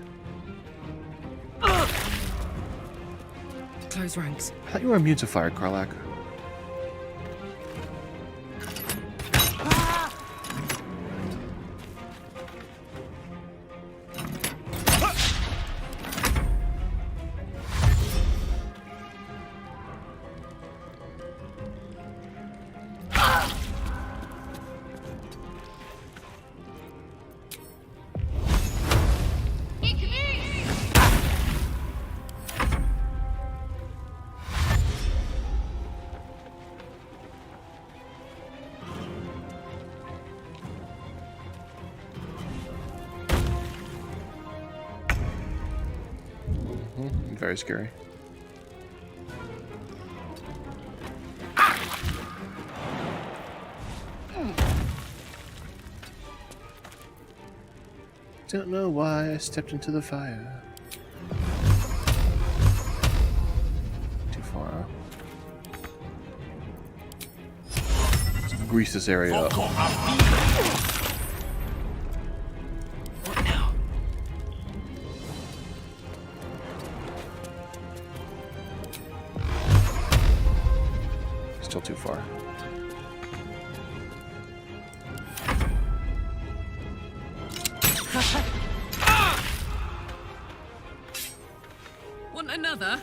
F: close ranks.
A: I thought you were immune to fire, Karlak. Very scary. Don't know why I stepped into the fire. Too far. Let's grease this area up.
F: What now?
A: Still too far.
F: Want another?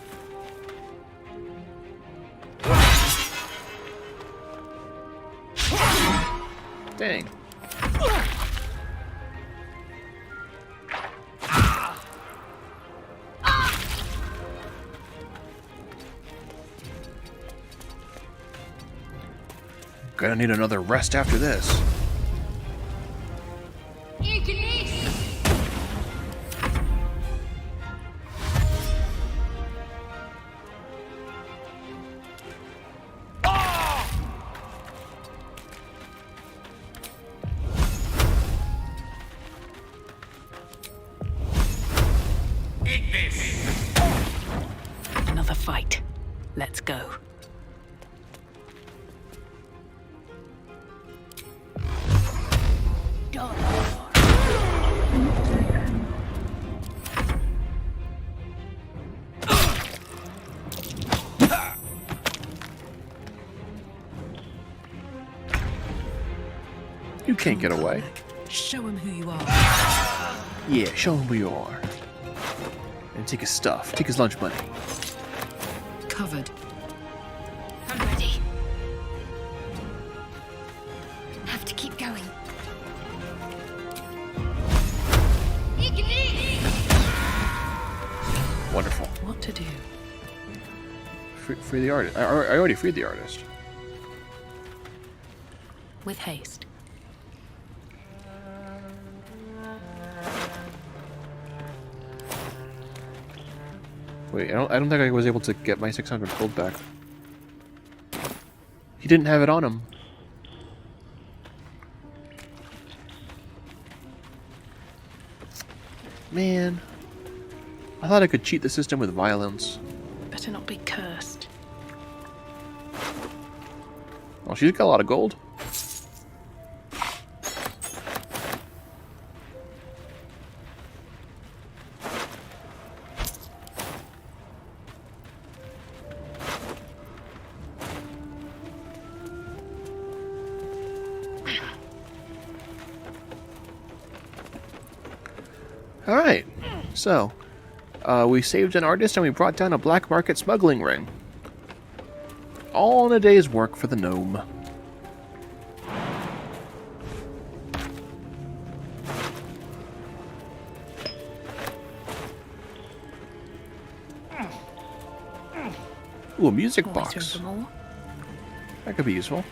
A: Dang. Gonna need another rest after this.
C: Another fight. Let's go.
A: You can't get away.
F: Show him who you are.
A: Yeah, show him who you are. And take his stuff. Take his lunch money.
F: Covered.
I: I'm ready. Have to keep going.
A: Wonderful.
C: What to do?
A: Free the artist. I already freed the artist.
C: With haste.
A: Wait, I don't think I was able to get my 600 gold back. He didn't have it on him. Man. I thought I could cheat the system with violence.
C: Better not be cursed.
A: Well, she's got a lot of gold. Alright, so, we saved an artist and we brought down a black market smuggling ring. All in a day's work for the gnome. Ooh, a music
C: Always room
A: box.
C: for more.
A: That could be useful.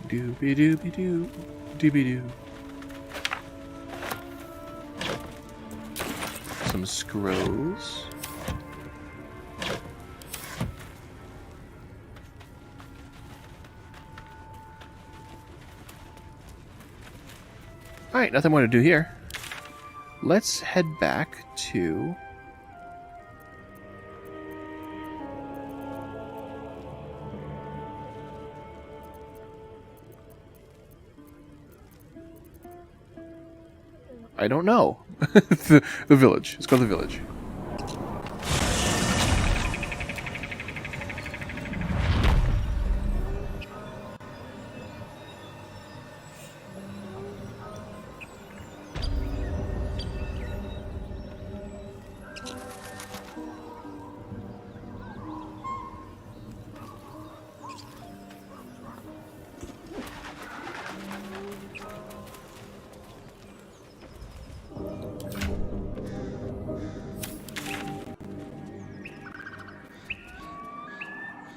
A: Doobie doobie doo, doobie doo. Some scrolls. Alright, nothing more to do here. Let's head back to... I don't know. The village. Let's go to the village.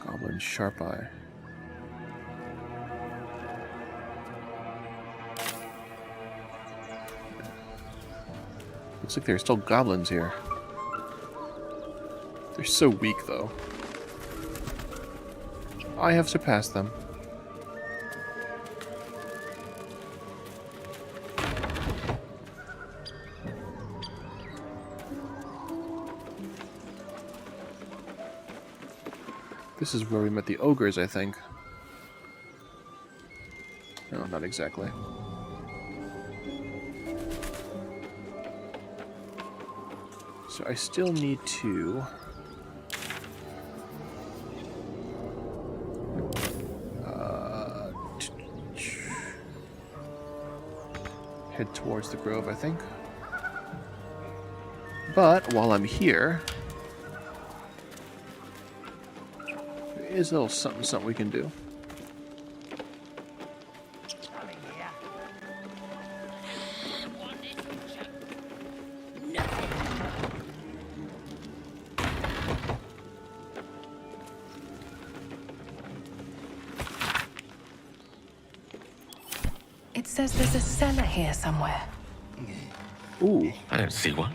A: Goblin Sharp Eye. Looks like there's still goblins here. They're so weak, though. I have surpassed them. This is where we met the ogres, I think. No, not exactly. So I still need to... head towards the grove, I think. But while I'm here... is a little something we can do.
C: It says there's a cellar here somewhere.
A: Ooh.
J: I don't see one.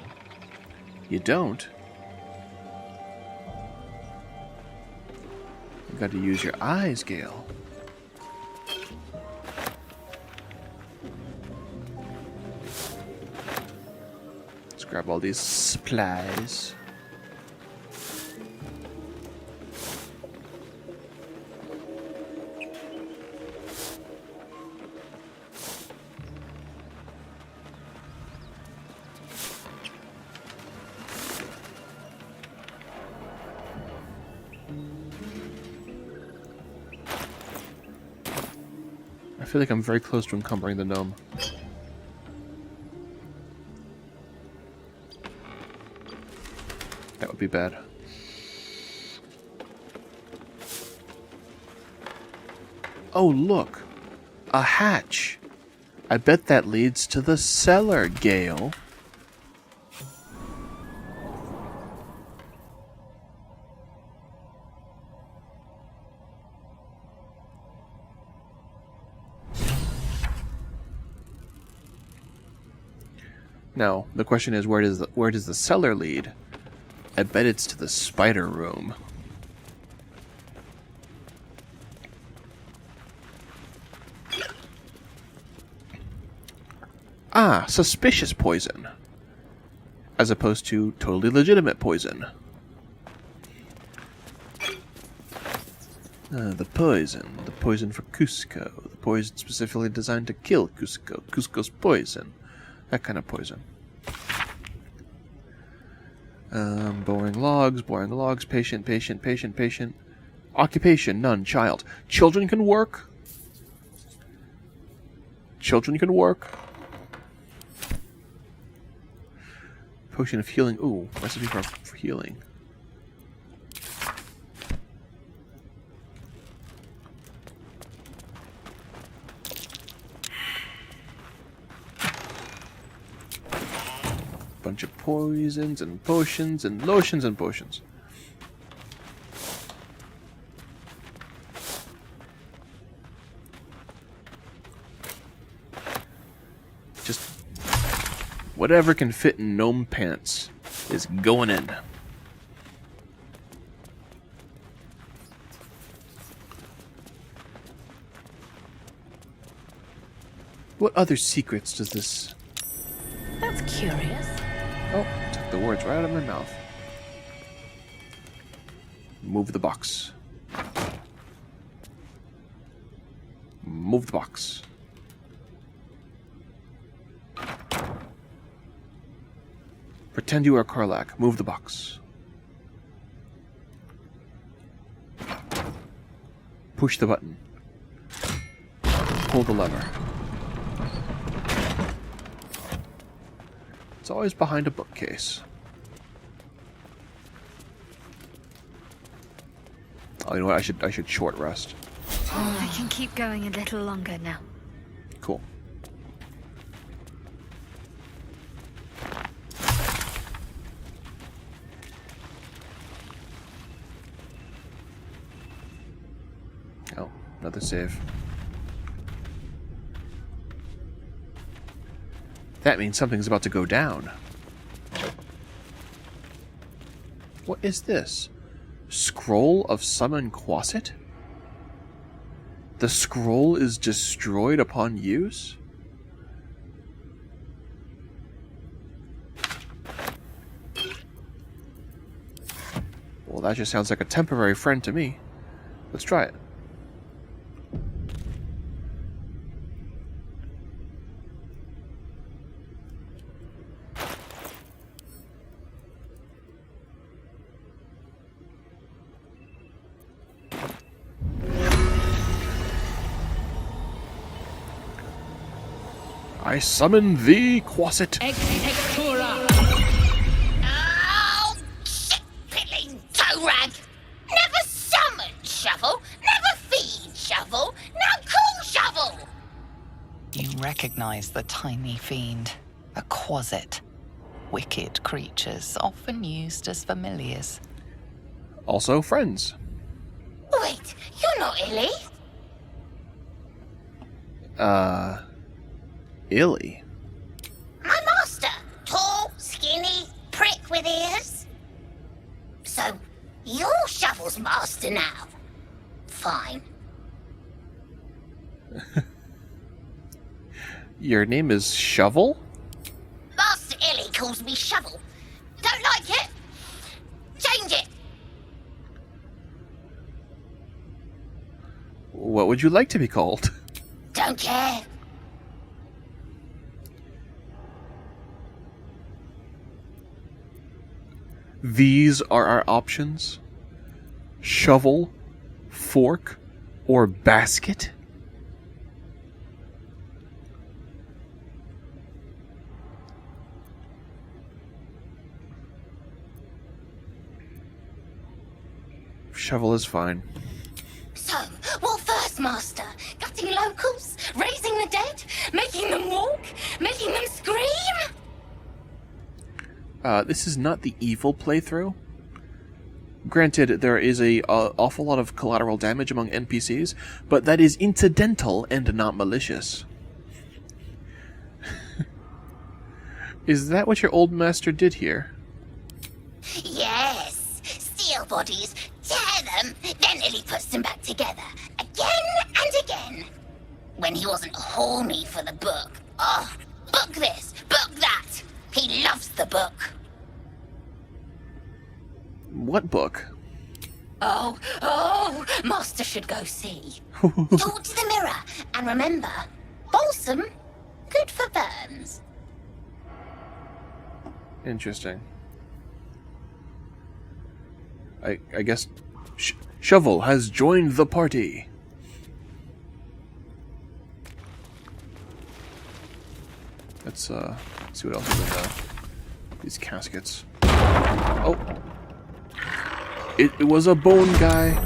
A: You don't? You got to use your eyes, Gale. Let's grab all these supplies. I feel like I'm very close to encumbering the gnome. That would be bad. Oh, look! A hatch! I bet that leads to the cellar, Gale. Now, the question is, where does the cellar lead? I bet it's to the spider room. Ah, suspicious poison. As opposed to totally legitimate poison. The poison for Cusco. The poison specifically designed to kill Cusco. Cusco's poison. That kind of poison. Boring logs, patient. Occupation, none, child. Children can work. Potion of healing. Ooh, recipe for healing. Bunch of poisons and potions and lotions and potions. Just whatever can fit in gnome pants is going in. What other secrets does this...
C: That's curious.
A: Oh, took the words right out of my mouth. Move the box. Move the box. Pretend you are Karlach. Move the box. Push the button. Pull the lever. It's always behind a bookcase. Oh, you know what? I should short rest.
I: I can keep going a little longer now.
A: Cool. Oh, another save. That means something's about to go down. What is this? Scroll of Summon Quasit? The scroll is destroyed upon use? Well, that just sounds like a temporary friend to me. Let's try it. I summon thee, Quasit.
P: Oh, shit-pilling toe-rag! Never summon Shovel, never feed Shovel, now call Shovel!
H: You recognize the tiny fiend, a quasit. Wicked creatures, often used as familiars.
A: Also friends.
P: Wait, you're not Illy?
A: Illy?
P: My master. Tall, skinny, prick with ears. So, you're Shovel's master now. Fine.
A: Your name is Shovel?
P: Master Illy calls me Shovel. Don't like it? Change it.
A: What would you like to be called?
P: Don't care.
A: These are our options. Shovel, fork, or basket? Shovel is fine.
P: So, what first, Master? Gutting locals? Raising the dead? Making them walk? Making them scream?
A: This is not the evil playthrough. Granted, there is a awful lot of collateral damage among NPCs, but that is incidental and not malicious. Is that what your old master did here?
P: Yes. Steal bodies, tear them, then Illy puts them back together. Again and again. When he wasn't horny for the book. Oh, book this, book that. He loves the book.
A: What book?
P: Oh, Master should go see. Talk to the mirror, and remember, balsam, good for burns.
A: Interesting. I guess Shovel has joined the party. Let's see what else is in these caskets. Oh. It was a bone guy.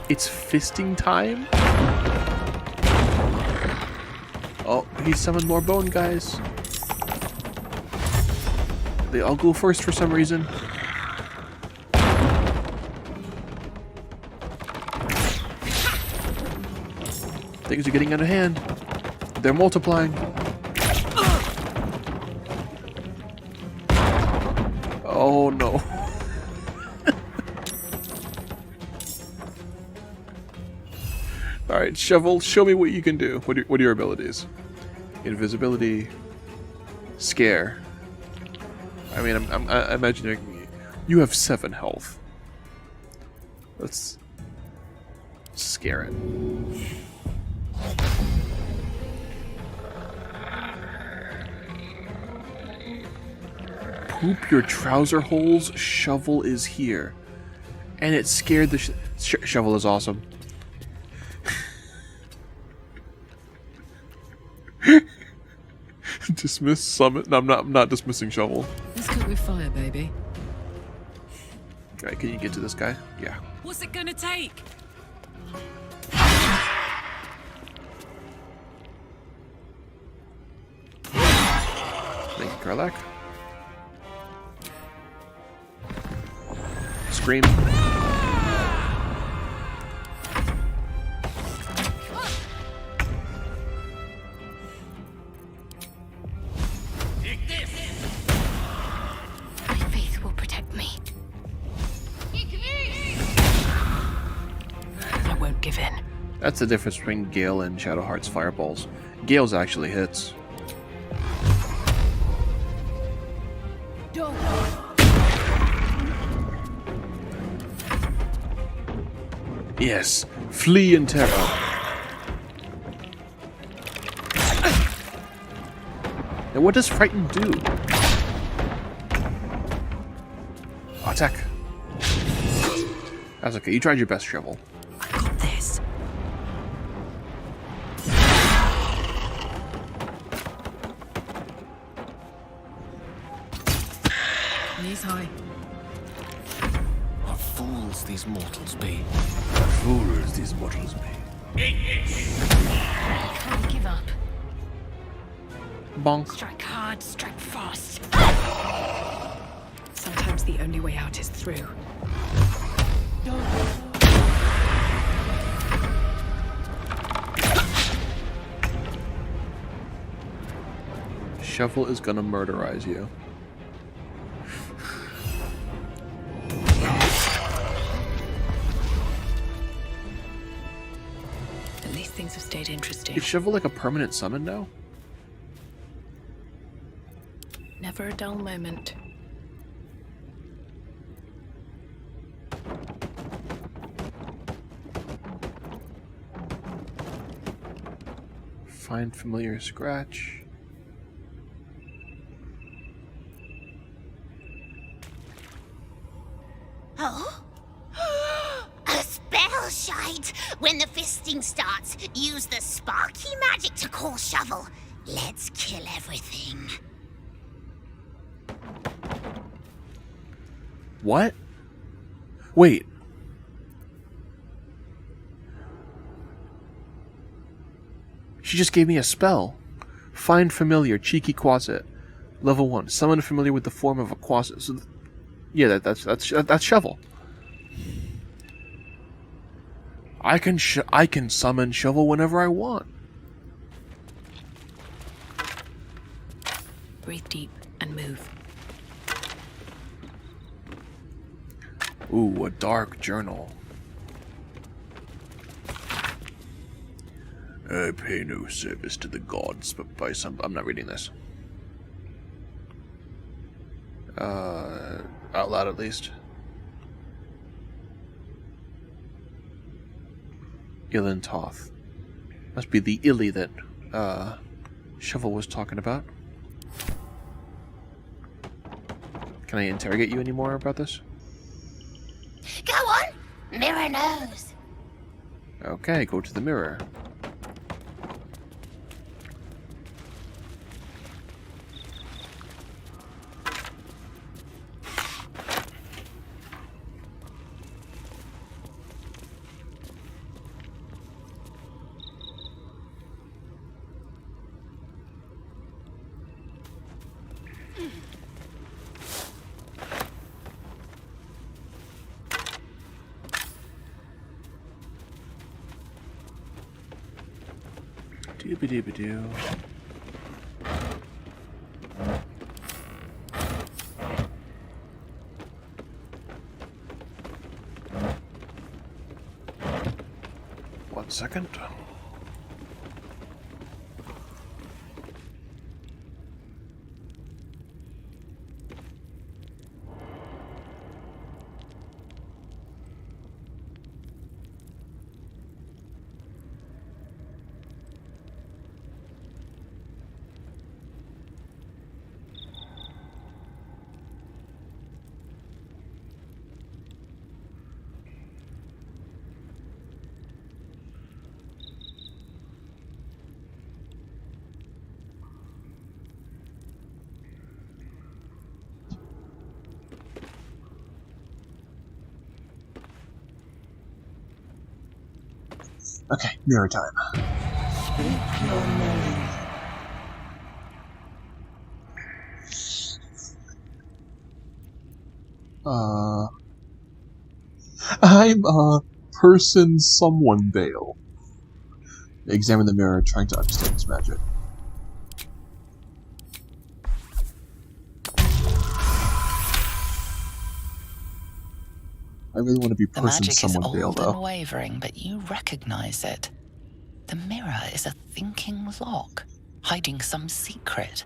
A: It's fisting time? Oh, he summoned more bone guys. They all go first for some reason. Things are getting out of hand. They're multiplying. Oh no. Alright, Shovel, show me what you can do. What are your abilities? Invisibility. Scare. I mean, I'm imagining you have 7 health. Let's scare it. Poop your trouser holes. Shovel is here. And it scared the Shovel is awesome. Dismiss summit. No, I'm not dismissing Shovel.
F: Let's cook with fire, baby.
A: Alright, can you get to this guy? Yeah.
F: What's it gonna take?
A: Thank you, Karlak. Scream.
B: My faith will protect me.
C: I won't give in.
A: That's the difference between Gale and Shadowheart's fireballs. Gale's actually hits. Yes, flee in terror. Now what does Frighten do? Oh, attack. That's okay, you tried your best, Shovel.
C: I got this.
F: Knees high.
J: What fools these mortals be.
A: Fools these mortals be.
B: Can't give up.
A: Bonk.
B: Strike hard, strike fast.
C: Sometimes the only way out is through.
A: Shovel is gonna murderize you.
C: At least things have stayed interesting.
A: Is Shovel like a permanent summon now?
C: Never a dull moment.
A: Find familiar scratch.
P: Oh? A spell shite! When the fisting starts, use the sparky magic to call Shovel. Let's kill everything.
A: What? Wait. She just gave me a spell. Find familiar, cheeky quasit. Level 1. Summon familiar with the form of a quasit. So yeah, that's Shovel. I can summon Shovel whenever I want.
C: Breathe deep and move.
A: Ooh, a dark journal. I pay no service to the gods, but by some... I'm not reading this. Out loud at least. Ilin Toth. Must be the Illy that, Shovel was talking about. Can I interrogate you anymore about this?
P: Go on! Mirror knows.
A: Okay, go to the mirror. Doobie-doobie-doo. One second. Okay, mirror time.
O: Speak your name.
A: I'm person someone Bale. Examine the mirror, trying to understand this magic. I really want to be
H: The
A: person
H: magic is
A: someone Bale,
H: old
A: though.
H: and wavering, but you recognize it. The mirror is a thinking lock, hiding some secret.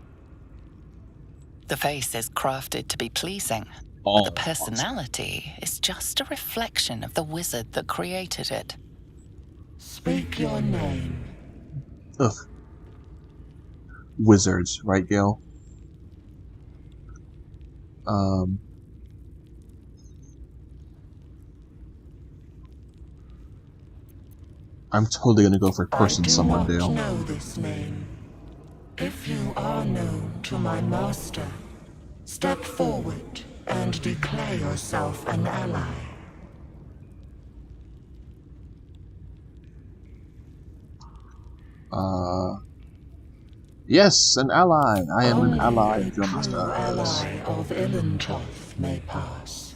H: The face is crafted to be pleasing, but the personality is just a reflection of the wizard that created it.
O: Speak your name.
A: Ugh. Wizards, right, Gale? I'm totally gonna go for person someone Dale.
O: I do not know this name. If you are known to my master, step forward and declare yourself an ally.
A: Yes, an ally. I am an ally of your
O: True
A: master.
O: ally of Ilintoth may pass.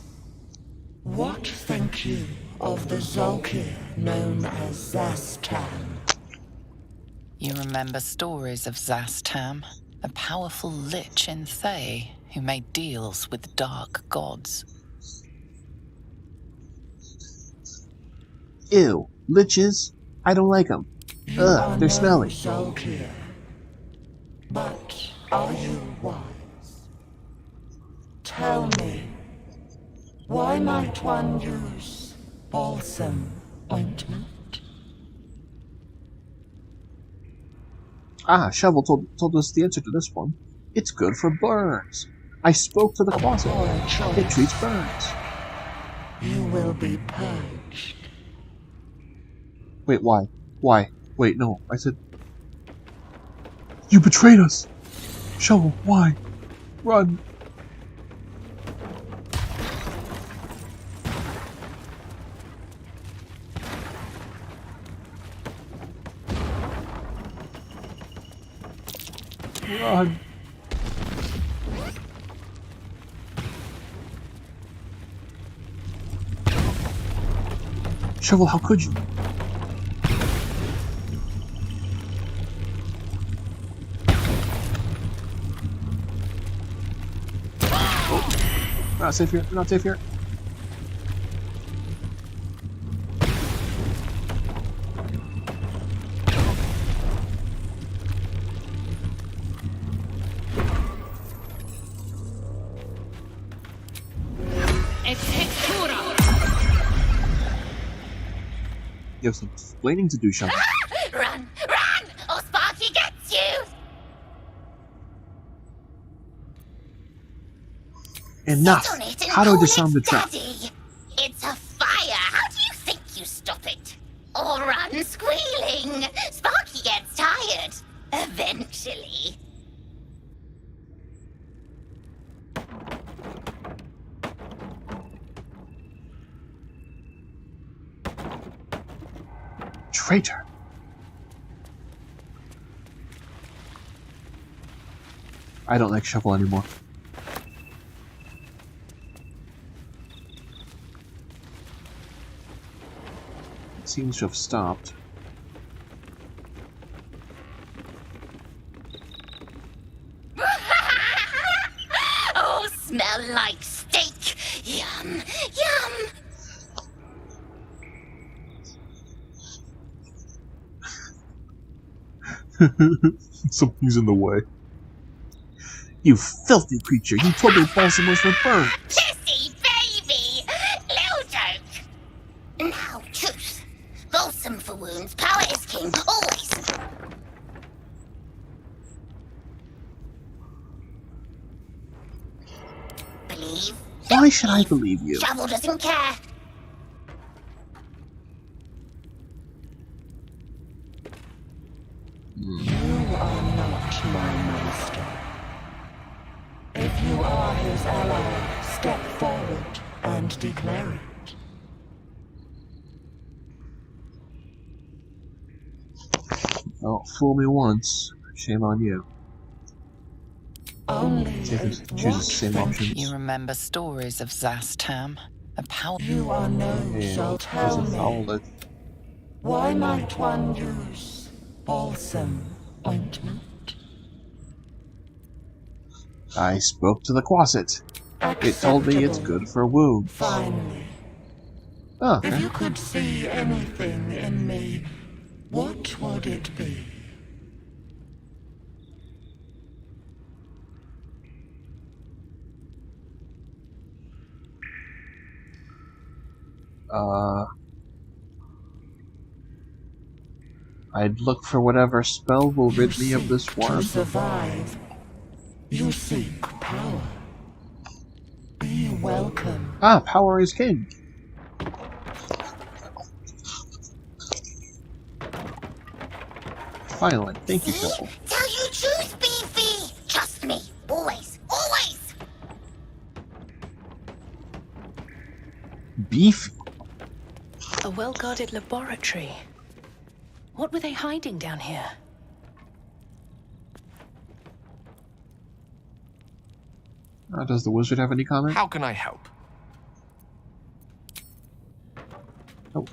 O: What think you of the Zolkir known as Zastan?
H: You remember stories of Zastam, a powerful lich in Thay who made deals with dark gods.
A: Ew, liches? I don't like them. Ugh, they're smelly.
O: Zolkir. But are you wise? Tell me, why might one use balsam ointment?
A: Ah, Shovel told us the answer to this one. It's good for burns. I spoke to the closet. It treats burns.
O: You will be purged.
A: Wait, why? Why? Wait, no. I said... You betrayed us! Shovel, why? Run! Run! Shovel, how could you? Not safe here. Not safe here. You have some explaining to do, Shovel.
P: Run! Run! Or Sparky gets you!
A: Enough!
P: Sit on it and
A: How do I
P: call
A: disarm
P: it
A: the trap?
P: Daddy. It's a fire. How do you think you stop it? Or run squealing. Sparky gets tired. Eventually.
A: Traitor! I don't like Shovel anymore. It seems to have stopped.
P: Oh, smell like steak. Yum, yum.
A: Something's in the way. You filthy creature! You told me balsam was for burns!
P: Pissy baby! Little joke. Now, truth. Balsam for wounds. Power is king. Always. Believe.
A: Why should I believe you?
P: Shovel doesn't care.
O: You are not my master. If you are his ally, step forward and declare it.
A: Oh, fool me once, shame on you. Choose the same options.
H: You remember stories of Zastam, a power.
O: You are no, so tell me. Why might one use balsam ointment?
A: I spoke to the Quasit. It told me it's good for wounds.
O: Finally.
A: Oh, okay.
O: If you could see anything in me, what would it be?
A: I'd look for whatever spell will rid me of this worm.
O: To survive, you seek power. Be welcome.
A: Ah, power is king. Finally, thank you, Temple.
P: Tell you truth, Beefy! Trust me, always, always!
A: Beef?
C: A well-guarded laboratory. What were they hiding down here?
A: Does the wizard have any comment?
J: How can I help?
A: Oh.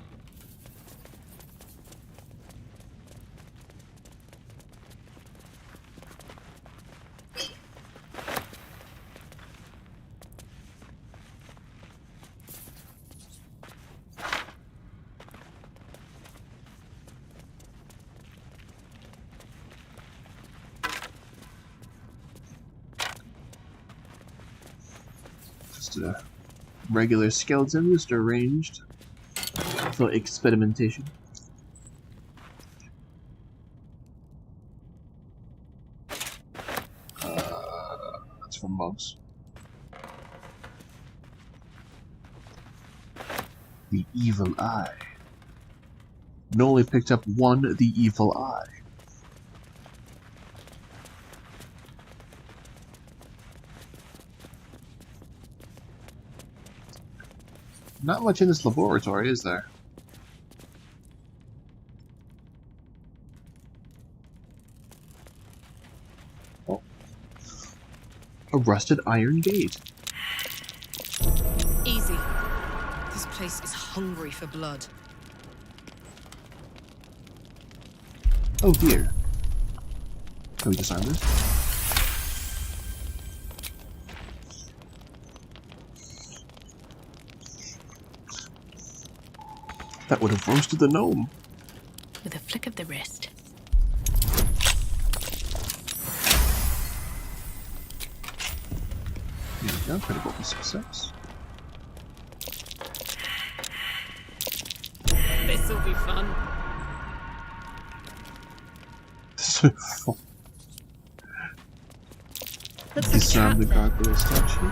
A: Just a regular skeleton, just arranged for experimentation. That's from monks. The evil eye. Noli picked up one, the evil eye. Not much in this laboratory, is there? Oh. A rusted iron gate.
F: Easy. This place is hungry for blood.
A: Oh dear. Can we disarm this? That would have roasted the gnome.
C: With a flick of the wrist.
A: There we go, critical success.
F: This'll be fun.
A: Disarm the gargoyle statue.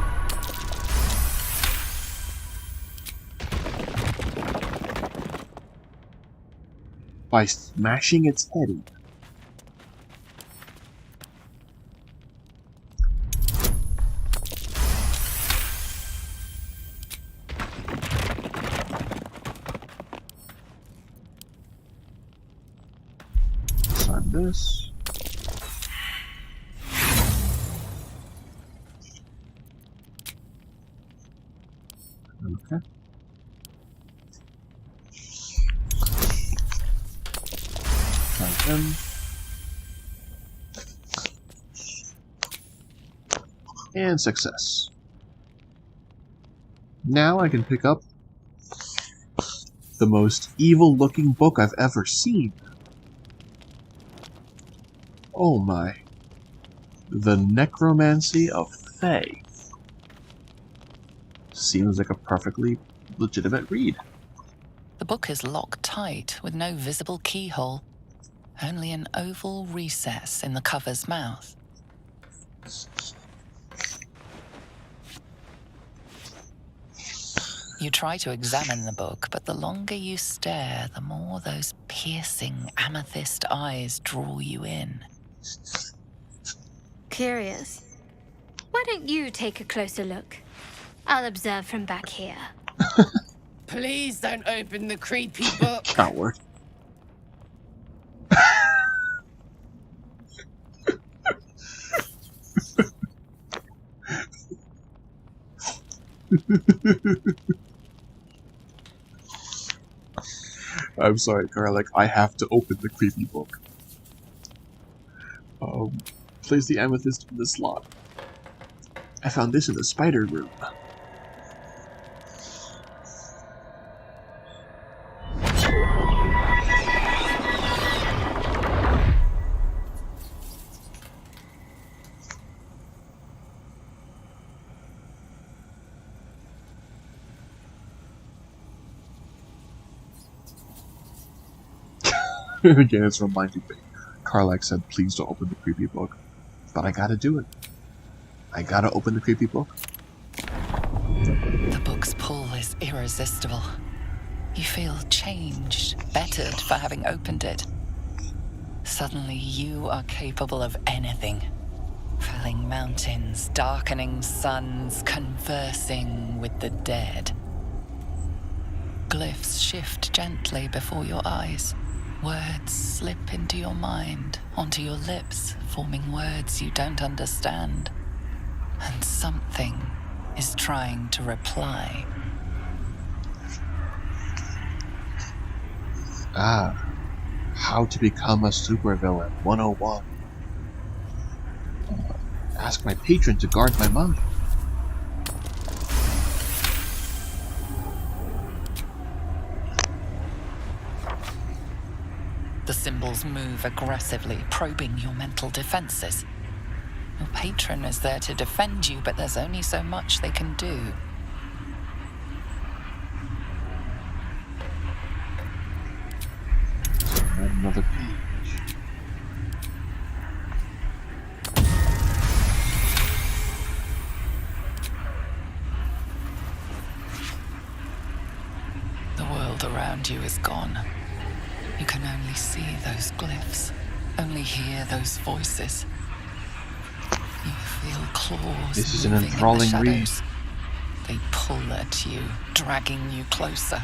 A: By smashing its head in. Disarm this. Okay. Them. And success. Now I can pick up the most evil-looking book I've ever seen. Oh my. The Necromancy of Fae. Seems like a perfectly legitimate read.
H: The book is locked tight with no visible keyhole. Only an oval recess in the cover's mouth. You try to examine the book, but the longer you stare, the more those piercing amethyst eyes draw you in.
I: Curious. Why don't you take a closer look? I'll observe from back here.
F: Please don't open the creepy book.
A: Coward. I'm sorry, Garlic. I have to open the creepy book. Place the amethyst in the slot. I found this in the spider room. Again, it's reminding me. Karlak said, please don't open the creepy book. But I gotta do it. I gotta open the creepy book.
H: The book's pull is irresistible. You feel changed, bettered for having opened it. Suddenly, you are capable of anything. Felling mountains, darkening suns, conversing with the dead. Glyphs shift gently before your eyes. Words slip into your mind, onto your lips, forming words you don't understand. And something is trying to reply.
A: How to become a supervillain 101. Ask my patron to guard my mind.
H: The symbols move aggressively, probing your mental defenses. Your patron is there to defend you, but there's only so much they can do.
A: Another page.
H: The world around you is gone. You can only see those glyphs, only hear those voices. You feel claws
A: This is an
H: moving
A: enthralling
H: in the
A: read.
H: shadows. They pull at you, dragging you closer.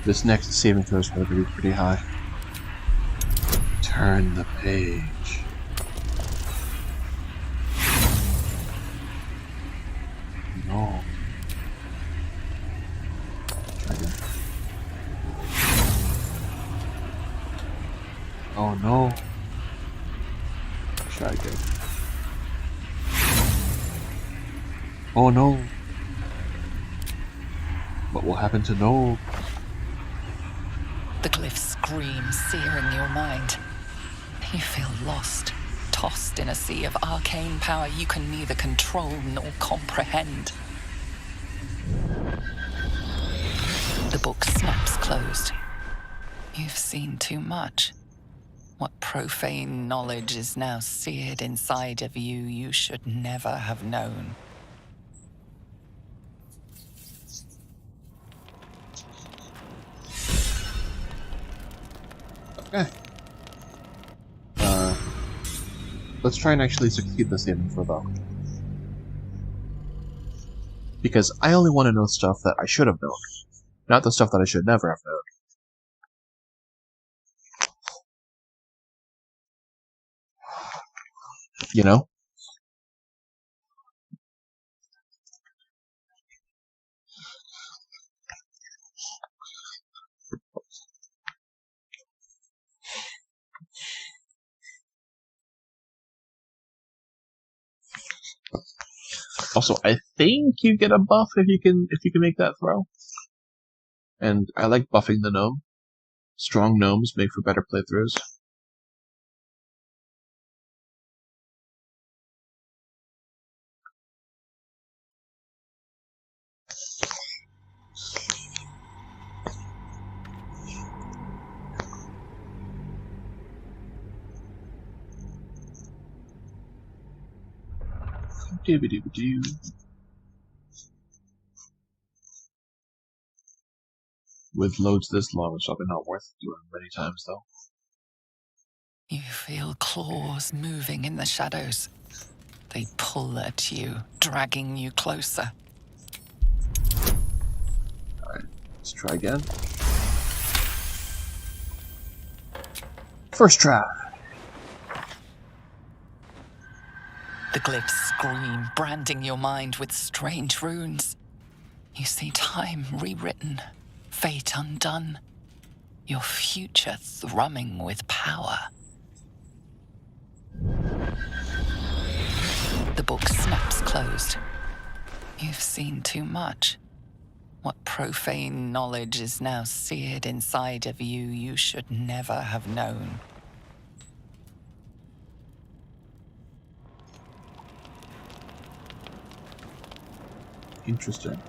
A: This next saving throw is going to be pretty high. Turn the page. No. Try again. Oh no. Try again. Oh no. What will happen to No?
H: The glyphs scream, searing your mind. You feel lost, tossed in a sea of arcane power you can neither control nor comprehend. The book snaps closed. You've seen too much. What profane knowledge is now seared inside of you you should never have known.
A: Okay. Let's try and actually succeed the saving throw though. Because I only want to know stuff that I should have known, not the stuff that I should never have known. You know? Also, I think you get a buff if you can make that throw. And I like buffing the gnome. Strong gnomes make for better playthroughs. Doo-ba-doo-ba-doo. With loads this long, it's probably not worth doing many times, though.
H: You feel claws moving in the shadows. They pull at you, dragging you closer.
A: Alright, let's try again. First try.
H: The glyphs scream, branding your mind with strange runes. You see time rewritten, fate undone, your future thrumming with power. The book snaps closed. You've seen too much. What profane knowledge is now seared inside of you you should never have known.
A: Interesting.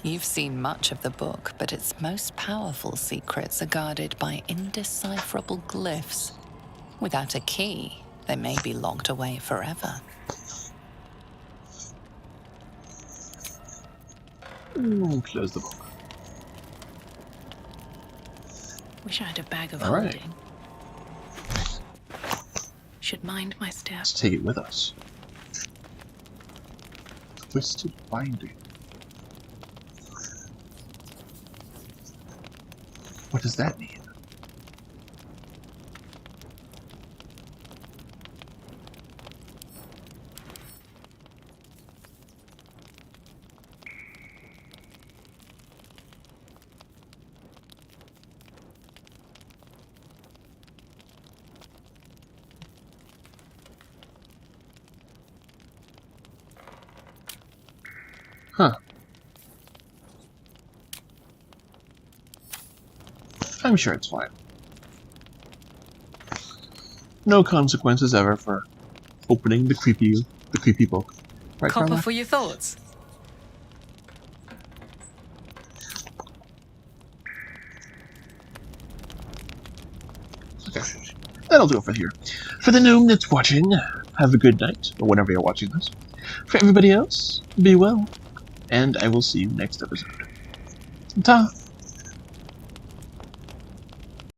H: You've seen much of the book, but its most powerful secrets are guarded by indecipherable glyphs. Without a key, they may be locked away forever.
A: Close the book.
C: Wish I had a bag of
A: All right.
C: holding. Should mind my step.
A: Let's take it with us. Twisted binding. What does that mean? Huh. I'm sure it's fine. No consequences ever for opening the creepy book. Right,
C: Copper
A: Carla?
C: for your thoughts.
A: Okay. That'll do it for here. For the gnome that's watching, have a good night, or whenever you're watching this. For everybody else, be well, and I will see you next episode. Ta!